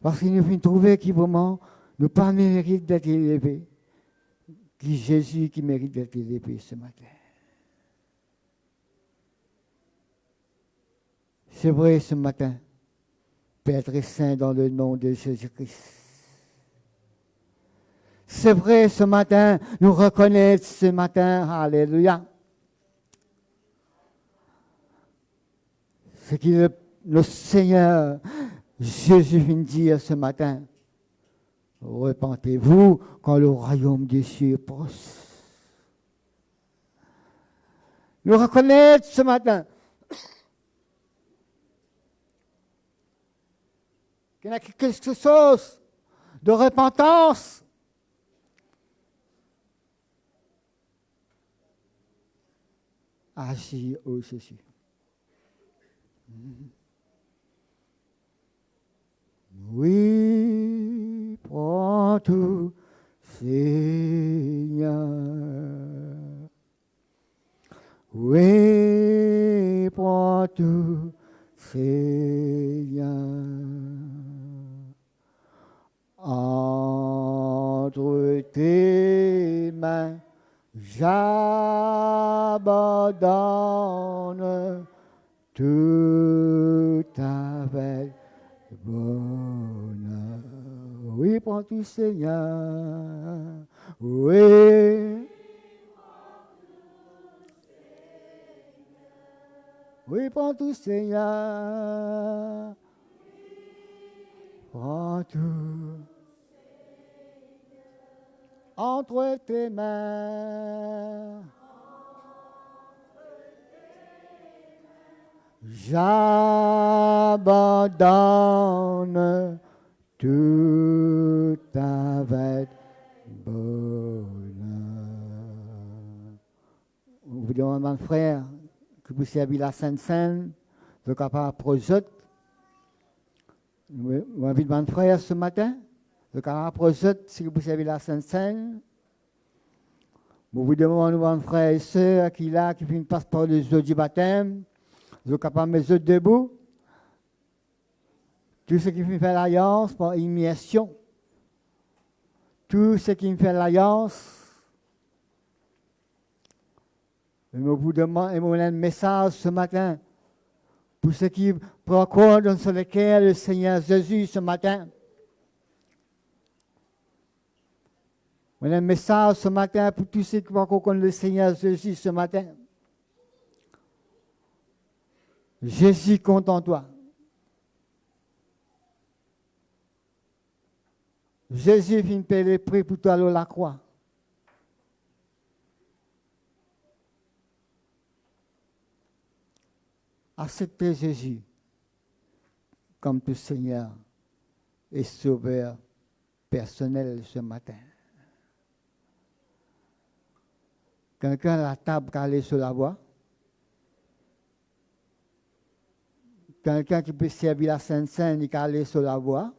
Parce qu'il nous faut trouver qui vraiment nous pas mérite d'être élevé, qui Jésus qui mérite d'être élevé ce matin. C'est vrai ce matin, Père très saint dans le nom de Jésus-Christ. C'est vrai ce matin, nous reconnaître ce matin, alléluia. Ce qui le Seigneur Jésus vient dire ce matin, repentez-vous quand le royaume des cieux est proche. Nous reconnaître ce matin qu'il y a quelque chose de repentance. Agis au Jésus. Oui, prends tout, Seigneur. Oui, prends tout, Seigneur. Entre tes mains, j'abandonne tout avec bonheur. Oui, prends tout, Seigneur. Oui. Oui, prends tout, Seigneur. Prends tout. Entre tes mains. J'abandonne tout avec bonheur. Vous demandez, frère, que vous servez la Sainte Seine, le capable projet. Vous avez demandé, frère, ce matin, le capable projet, si vous servez la Sainte Seine. Vous demandez, frère et sœur, qui viennent passer par le jour du baptême. Vous êtes capable de mettre debout. Tout ce qui me fait l'alliance par immersion. Tout ce qui me fait l'alliance. Je vous demande un message ce matin pour ceux qui procordent sur lesquels le Seigneur Jésus ce matin. Un message ce matin pour tous ceux qui procordent le Seigneur Jésus ce matin. Jésus compte en toi. Jésus vient payer le prix pour toi à la croix. Acceptez Jésus comme tout Seigneur et Sauveur personnel ce matin. Quelqu'un à la table qui allait sur la voie? Quelqu'un qui peut servir la Sainte-Sainte et qui allait sur la voie?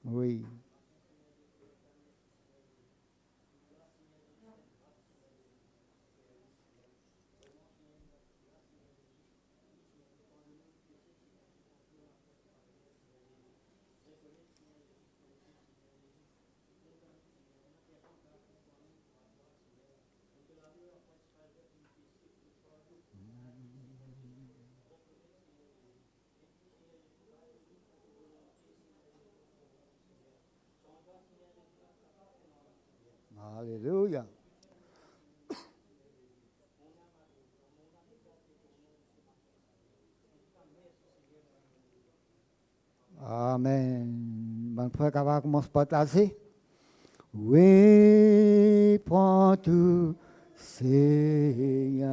Oui. Alléluia. Amen. Bon frère, qu'on va commencer par passer. Oui, prends tout, Seigneur.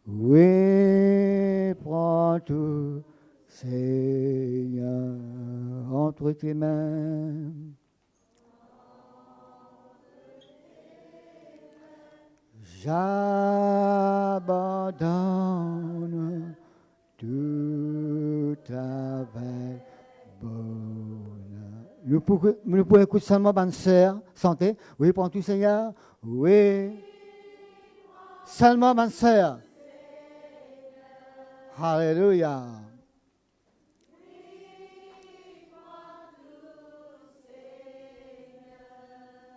Oui, prends tout, Seigneur, entre tes mains. J'abandonne tout avec bonheur. Nous pouvons écouter seulement, bonne sœur, santé. Oui, prends tout, Seigneur. Oui. Seulement, bonne sœur. Alléluia.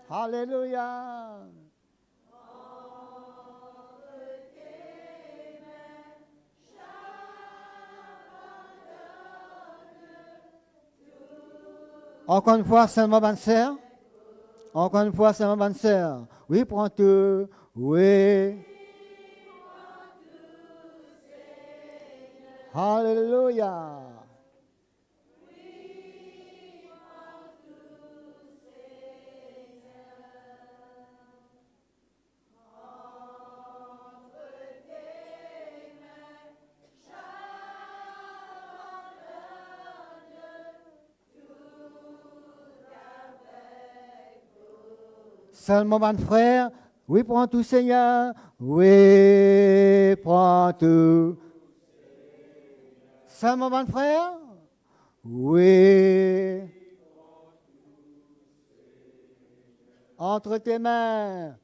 Alléluia. Encore une fois, seulement, bonne sœur. Encore une fois, seulement, bonne sœur. Oui, prends tout. Oui. Alléluia. Seulement, mon frère, oui, prends tout, Seigneur. Oui, prends tout. Seulement, mon frère. Oui. Entre tes mains.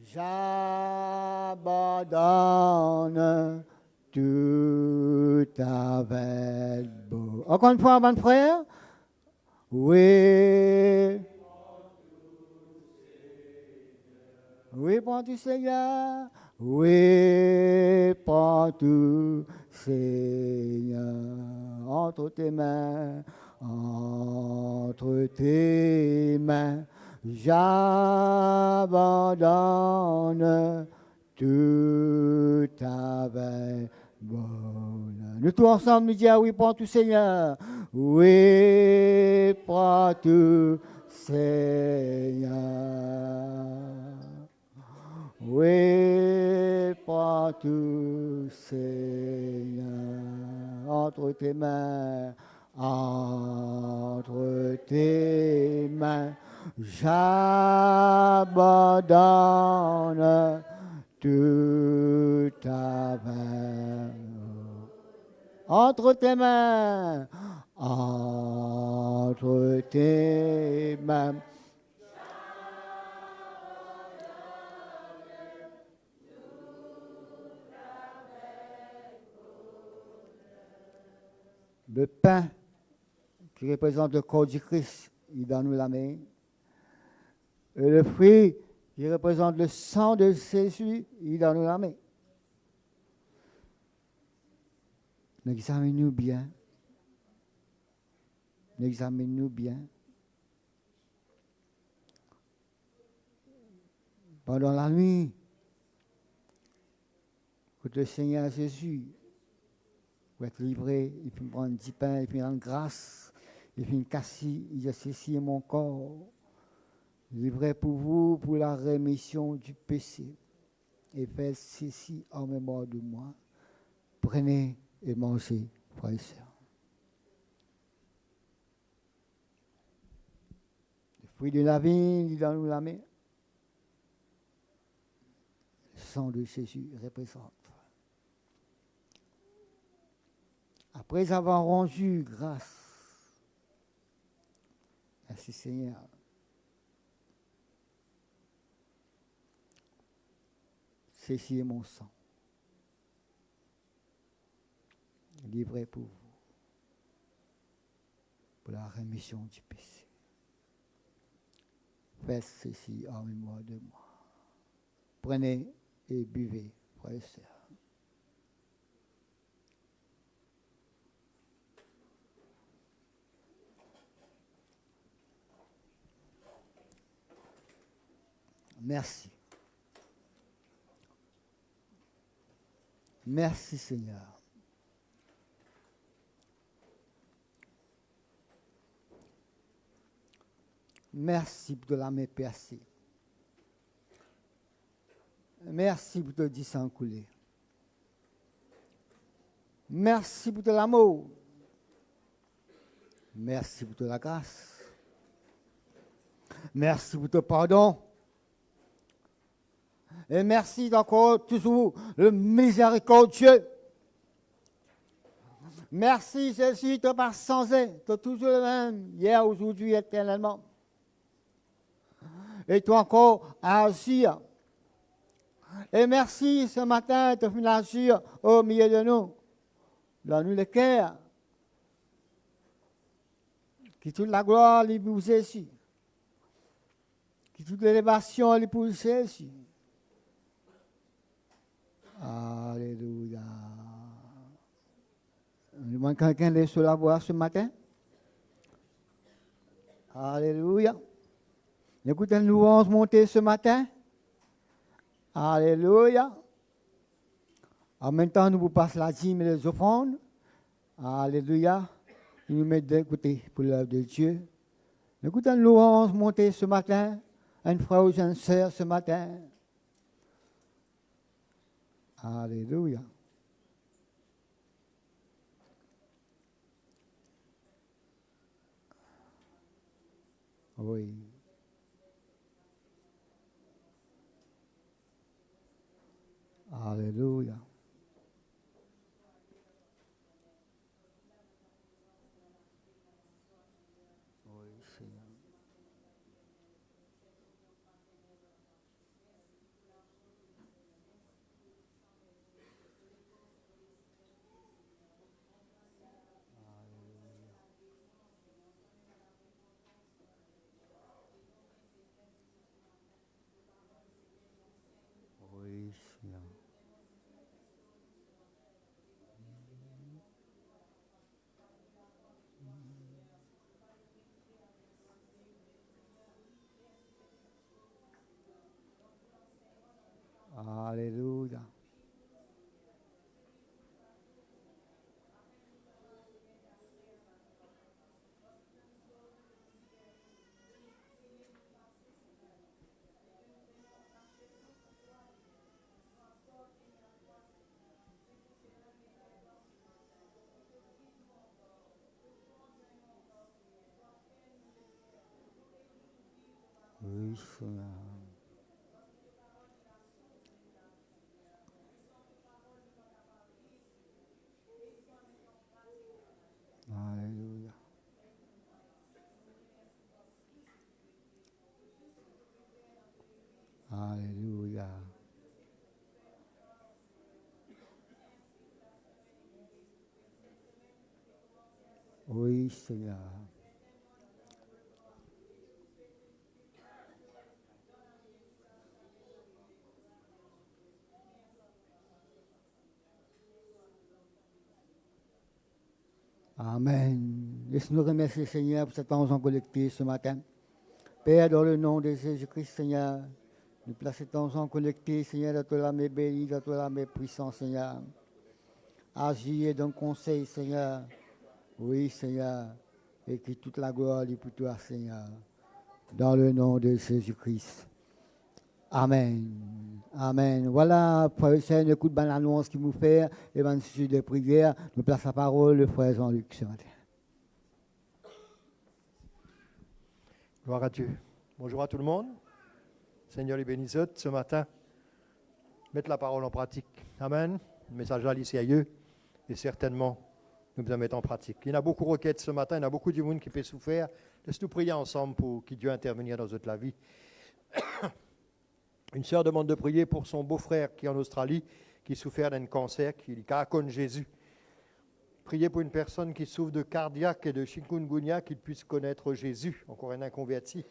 J'abandonne tout avec beau. Encore une fois, mon frère. Oui. Oui, prends tout, Seigneur. Oui, prends tout, Seigneur. Entre tes mains, entre tes mains, j'abandonne tout avec bonheur. Nous tous ensemble, nous disons oui, prends tout, Seigneur. Oui, prends tout, Seigneur. Oui, prends tout, Seigneur. Entre tes mains, j'abandonne tout avec. Entre tes mains, entre tes mains. Le pain qui représente le corps du Christ, il donne nous la main. Et le fruit qui représente le sang de Jésus, il donne nous la main. Examine-nous bien. Examine-nous bien. Pendant la nuit, que le Seigneur Jésus va être livré, il peut prendre 10 pains, il peut en grâce, il peut casser, il dit ceci est mon corps, livré pour vous, pour la rémission du péché. Et faites ceci en mémoire de moi. Prenez et mangez, frères et sœurs. Le fruit de la vigne, il donne nous la main. Le sang de Jésus représente. Après avoir rendu grâce, merci Seigneur, ceci est mon sang, livré pour vous, pour la rémission du péché. Faites ceci en mémoire de moi. Prenez et buvez, frères et sœurs. Merci. Merci Seigneur. Merci pour la main percée. Merci pour le sang coulé. Merci pour l'amour. Merci pour la grâce. Merci pour ton pardon. Et merci encore toujours le miséricordieux. Merci Jésus, tu pas changé, tu es toujours le même, hier, aujourd'hui, éternellement. Et tu encore à agir. Et merci ce matin, tu as fini agir au milieu de nous. Donne-nous le cœur. Que toute la gloire lui pour Jésus. Que toute l'élévation lui pour Jésus. Alléluia. Je demande quelqu'un de se la voir ce matin. Alléluia. Écoutez une louange monter ce matin. Alléluia. En même temps, nous vous passons la dîme et les offrandes. Alléluia. Nous nous mettons d'écouter pour l'œuvre de Dieu. Écoutez une louange monter ce matin. Un frère ou une sœur ce matin. Alléluia. Oui. Alléluia. Oui, Seigneur. Oui, Seigneur. Alléluia. Oui, Seigneur. Alléluia. Oui, Seigneur. Amen. Laisse-nous remercier, Seigneur, pour cette onction collective ce matin. Père, dans le nom de Jésus-Christ, Seigneur, nous plaçons cette onction collective, Seigneur, dans ton âme bénie, dans ton âme puissante, Seigneur. Agis et donne conseil, Seigneur. Oui, Seigneur. Et que toute la gloire est pour toi, Seigneur. Dans le nom de Jésus-Christ. Amen. Amen. Voilà, frère et sœurs, écoute bien l'annonce qu'il nous fait, et bien, sujet de prière, nous place la parole, le frère Jean-Luc ce matin. Gloire à Dieu. Bonjour à tout le monde. Seigneur les bénisse ce matin. Mettre la parole en pratique. Amen. Le message là, ici ailleurs. Et certainement, nous devons mettre en pratique. Il y a beaucoup de requêtes ce matin, il y a beaucoup de monde qui peut souffrir. Laisse-nous prier ensemble pour que Dieu intervienne dans notre vie. Une sœur demande de prier pour son beau-frère qui est en Australie, qui souffre d'un cancer, qui a connu Jésus. Priez pour une personne qui souffre de cardiaque et de chikungunya, qu'il puisse connaître Jésus, encore un inconverti.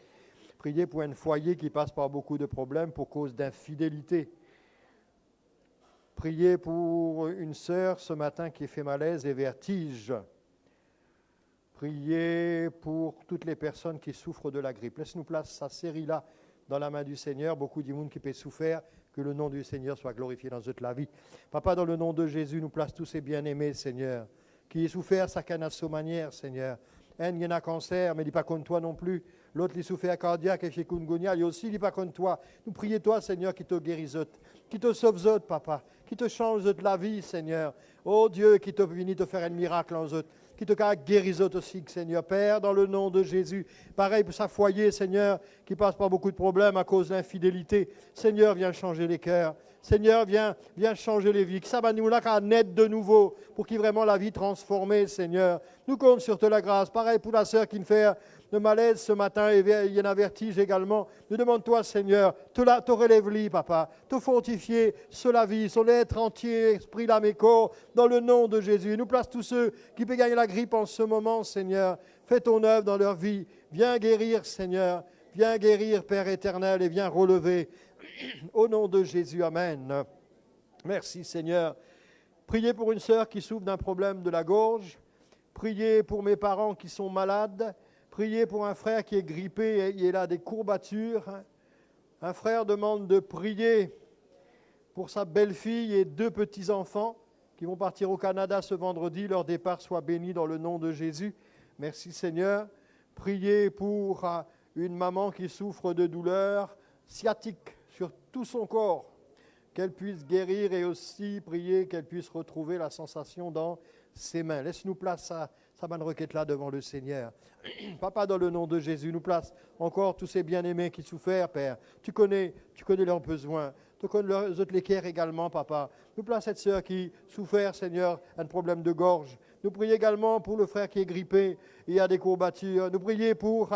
Priez pour un foyer qui passe par beaucoup de problèmes pour cause d'infidélité. Priez pour une sœur ce matin qui fait malaise et vertige. Priez pour toutes les personnes qui souffrent de la grippe. Laisse-nous placer cette série-là dans la main du Seigneur. Beaucoup de monde qui peut souffrir, que le nom du Seigneur soit glorifié dans toute la vie. Papa, dans le nom de Jésus, nous place tous ces bien-aimés, Seigneur, qui souffert chacun à sa manière, Seigneur. Un, il y en a cancer, mais il n'est pas contre toi non plus. L'autre, il souffert cardiaque et chikungunya, lui aussi, il n'est pas contre toi. Nous prions toi, Seigneur, qui te guérisse, qui te sauve, papa, qui te change de la vie, Seigneur. Oh Dieu, qui te vient te faire un miracle en eux, qui te guérisse aussi, Seigneur. Père, dans le nom de Jésus, pareil pour sa foyer, Seigneur, qui passe par beaucoup de problèmes à cause de l'infidélité. Seigneur, viens changer les cœurs. Seigneur, viens changer les vies. Que ça va nous là qu'à naître de nouveau pour qu'il y ait vraiment la vie transformée, Seigneur. Nous comptons sur la grâce. Pareil pour la sœur qui me fait de malaise ce matin et il y en a vertige également. Nous demandons-toi, Seigneur, te relève-lui, papa, te fortifier sur la vie, son être entier, esprit, l'âme et corps, dans le nom de Jésus. Nous place tous ceux qui peuvent gagner la grippe en ce moment, Seigneur. Fais ton œuvre dans leur vie. Viens guérir, Seigneur. Viens guérir, Père éternel, et viens relever. Au nom de Jésus, amen. Merci, Seigneur. Priez pour une sœur qui souffre d'un problème de la gorge. Priez pour mes parents qui sont malades. Priez pour un frère qui est grippé et il a des courbatures. Un frère demande de prier pour sa belle-fille et 2 petits-enfants qui vont partir au Canada ce vendredi. Leur départ soit béni dans le nom de Jésus. Merci, Seigneur. Priez pour une maman qui souffre de douleurs sciatiques sur tout son corps, qu'elle puisse guérir et aussi prier qu'elle puisse retrouver la sensation dans ses mains. Laisse-nous place à sa bonne requête-là devant le Seigneur. Papa, dans le nom de Jésus, nous place encore tous ces bien-aimés qui souffrent, Père. Tu connais leurs besoins. Tu connais les autres l'équerre également, Papa. Nous place cette sœur qui souffre, Seigneur, un problème de gorge. Nous prions également pour le frère qui est grippé et a des courbatures. Nous prions pour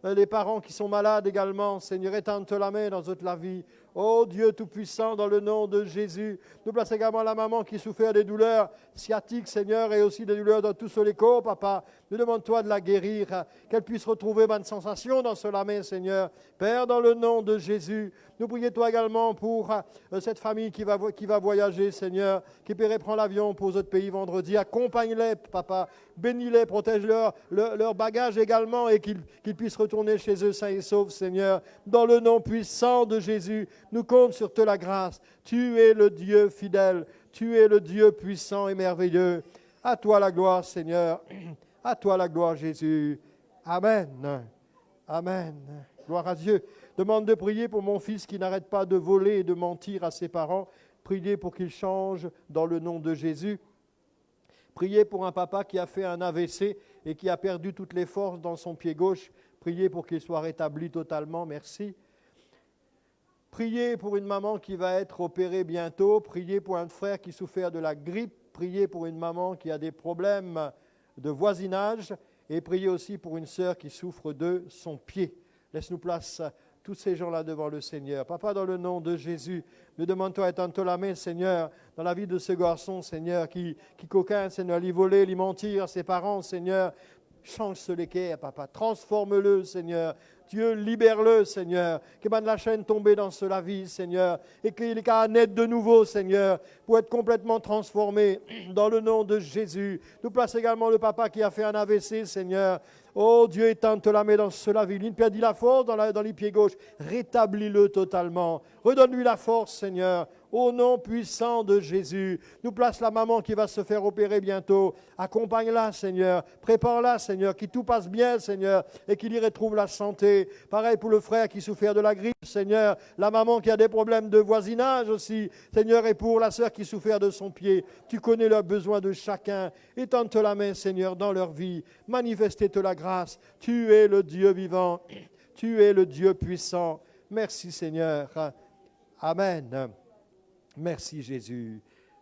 les parents qui sont malades également. Seigneur, étends-te la main dans toute la vie. Oh Dieu Tout-Puissant, dans le nom de Jésus. Nous plaçons également la maman qui souffre des douleurs sciatiques, Seigneur, et aussi des douleurs dans tous les corps, Papa. Nous demandons-toi de la guérir, qu'elle puisse retrouver bonne sensation dans cela main, Seigneur. Père, dans le nom de Jésus, nous prions-toi également pour cette famille qui va voyager, Seigneur, qui peut prendre l'avion pour autres pays vendredi. Accompagne-les, Papa. Bénis-les, protège leur bagage également et qu'ils puissent retourner chez eux sains et saufs, Seigneur. Dans le nom puissant de Jésus, nous comptons sur la grâce. Tu es le Dieu fidèle. Tu es le Dieu puissant et merveilleux. À toi la gloire, Seigneur. À toi la gloire, Jésus. Amen. Amen. Gloire à Dieu. Demande de prier pour mon fils qui n'arrête pas de voler et de mentir à ses parents. Priez pour qu'il change dans le nom de Jésus. Priez pour un papa qui a fait un AVC et qui a perdu toutes les forces dans son pied gauche. Priez pour qu'il soit rétabli totalement. Merci. Priez pour une maman qui va être opérée bientôt. Priez pour un frère qui souffre de la grippe. Priez pour une maman qui a des problèmes de voisinage. Et priez aussi pour une sœur qui souffre de son pied. Laisse-nous place tous ces gens-là devant le Seigneur. Papa, dans le nom de Jésus, nous demandons à étendre la main, Seigneur, dans la vie de ce garçon, Seigneur, qui coquin, Seigneur, lui voler, lui mentir à ses parents, Seigneur. Change ce l'équerre, Papa. Transforme-le, Seigneur. Dieu, libère-le, Seigneur. Que la chaîne tombe dans cela vie, Seigneur. Et qu'il ait naître de nouveau, Seigneur, pour être complètement transformé dans le nom de Jésus. Nous place également le papa qui a fait un AVC, Seigneur. Oh Dieu, étends la main dans cela vie. Il perdit la force dans les pieds gauches. Rétablis-le totalement. Redonne-lui la force, Seigneur. Au nom puissant de Jésus, nous place la maman qui va se faire opérer bientôt. Accompagne-la, Seigneur. Prépare-la, Seigneur. Qu'il tout passe bien, Seigneur, et qu'il y retrouve la santé. Pareil pour le frère qui souffre de la grippe, Seigneur. La maman qui a des problèmes de voisinage aussi, Seigneur, et pour la sœur qui souffre de son pied. Tu connais leurs besoins de chacun. Étends la main, Seigneur, dans leur vie. Manifeste-te la grâce. Tu es le Dieu vivant. Tu es le Dieu puissant. Merci, Seigneur. Amen. Merci Jésus.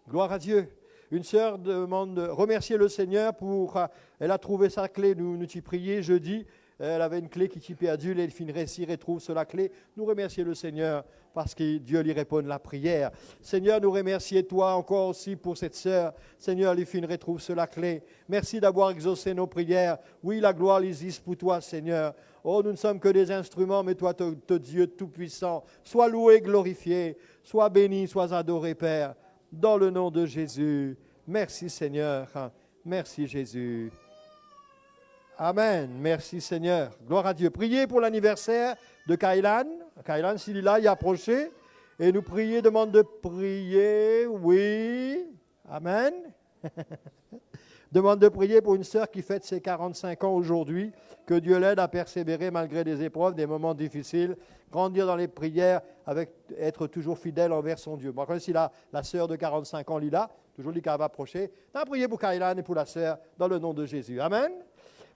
Gloire à Dieu. Une sœur demande de remercier le Seigneur pour... Elle a trouvé sa clé, nous t'y prions jeudi. Elle avait une clé qui t'y perdue, elle finit réussir et retrouve sur la clé. Nous remercions le Seigneur parce que Dieu lui répond la prière. Seigneur, nous remercions toi encore aussi pour cette sœur. Seigneur, lui finit retrouve sur la clé. Merci d'avoir exaucé nos prières. Oui, la gloire existe pour toi, Seigneur. Oh, nous ne sommes que des instruments, mais toi, Dieu Tout-Puissant, sois loué, glorifié, sois béni, sois adoré, Père, dans le nom de Jésus. Merci, Seigneur. Merci, Jésus. Amen. Merci, Seigneur. Gloire à Dieu. Priez pour l'anniversaire de Kailan. Kailan, s'il est là, il est approché. Et nous prions, demande de prier. Oui. Amen. Demande de prier pour une sœur qui fête ses 45 ans aujourd'hui. Que Dieu l'aide à persévérer malgré des épreuves, des moments difficiles. Grandir dans les prières, être toujours fidèle envers son Dieu. Bon, quand si la sœur de 45 ans, Lila, toujours lui qui va approcher, on a prié pour Kailan et pour la sœur dans le nom de Jésus. Amen.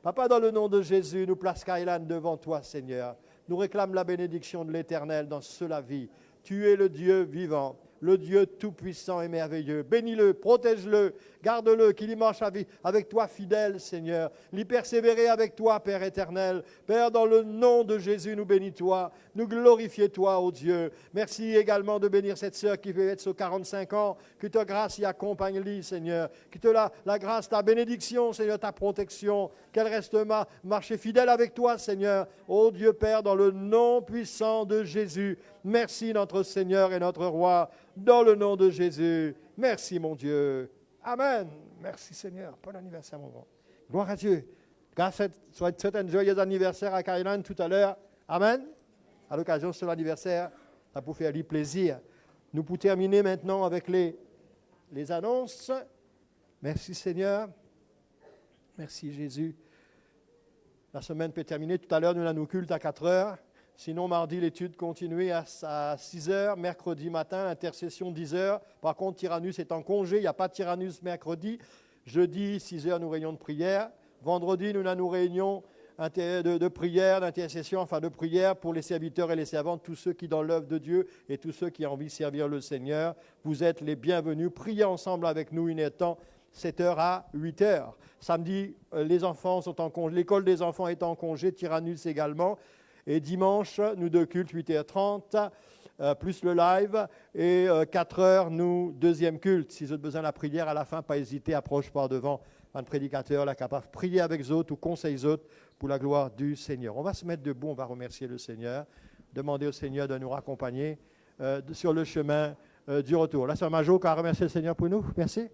Papa, dans le nom de Jésus, nous place Kailan devant toi, Seigneur. Nous réclame la bénédiction de l'Éternel dans cela vie. Tu es le Dieu vivant, le Dieu tout-puissant et merveilleux. Bénis-le, protège-le, garde-le, qu'il y marche avec toi fidèle, Seigneur. L'y persévérer avec toi, Père éternel. Père, dans le nom de Jésus, nous bénis-toi, nous glorifions-toi, ô Dieu. Merci également de bénir cette sœur qui fait sur 45 ans. Que ta grâce y accompagne-lui, Seigneur. Que te la grâce, ta bénédiction, Seigneur, ta protection. Qu'elle reste marcher fidèle avec toi, Seigneur. Ô Dieu Père, dans le nom puissant de Jésus. Merci, notre Seigneur et notre Roi. Dans le nom de Jésus. Merci, mon Dieu. Amen. Merci, Seigneur. Bon anniversaire, mon grand. Gloire à Dieu. Souhaite un joyeux anniversaire à Kailan tout à l'heure. Amen. À l'occasion de son anniversaire, ça pour faire lui plaisir. Nous pouvons terminer maintenant avec les annonces. Merci, Seigneur. Merci, Jésus. La semaine peut terminer. Tout à l'heure, nous avons culte à 4 heures. Sinon, mardi, l'étude continue à 6 heures. Mercredi matin, intercession 10 heures. Par contre, Tyrannus est en congé. Il n'y a pas de Tyrannus mercredi. Jeudi, 6 heures, nous réunions de prière. Vendredi, nous avons nos réunions de prière, d'intercession, enfin de prière pour les serviteurs et les servantes, tous ceux qui dans l'œuvre de Dieu et tous ceux qui ont envie de servir le Seigneur. Vous êtes les bienvenus. Priez ensemble avec nous une heure de temps, 7h à 8h. Samedi, les enfants sont en congé. L'école des enfants est en congé, Tyrannus également. Et dimanche, nous deux cultes, 8h30, plus le live. Et 4h, nous, deuxième culte. Si vous avez besoin de la prière à la fin, pas hésiter, approche par devant un prédicateur, là, capable de prier avec les autres ou conseiller les autres pour la gloire du Seigneur. On va se mettre debout, on va remercier le Seigneur, demander au Seigneur de nous raccompagner sur le chemin du retour. La sœur Majo, qui a remercié le Seigneur pour nous. Merci.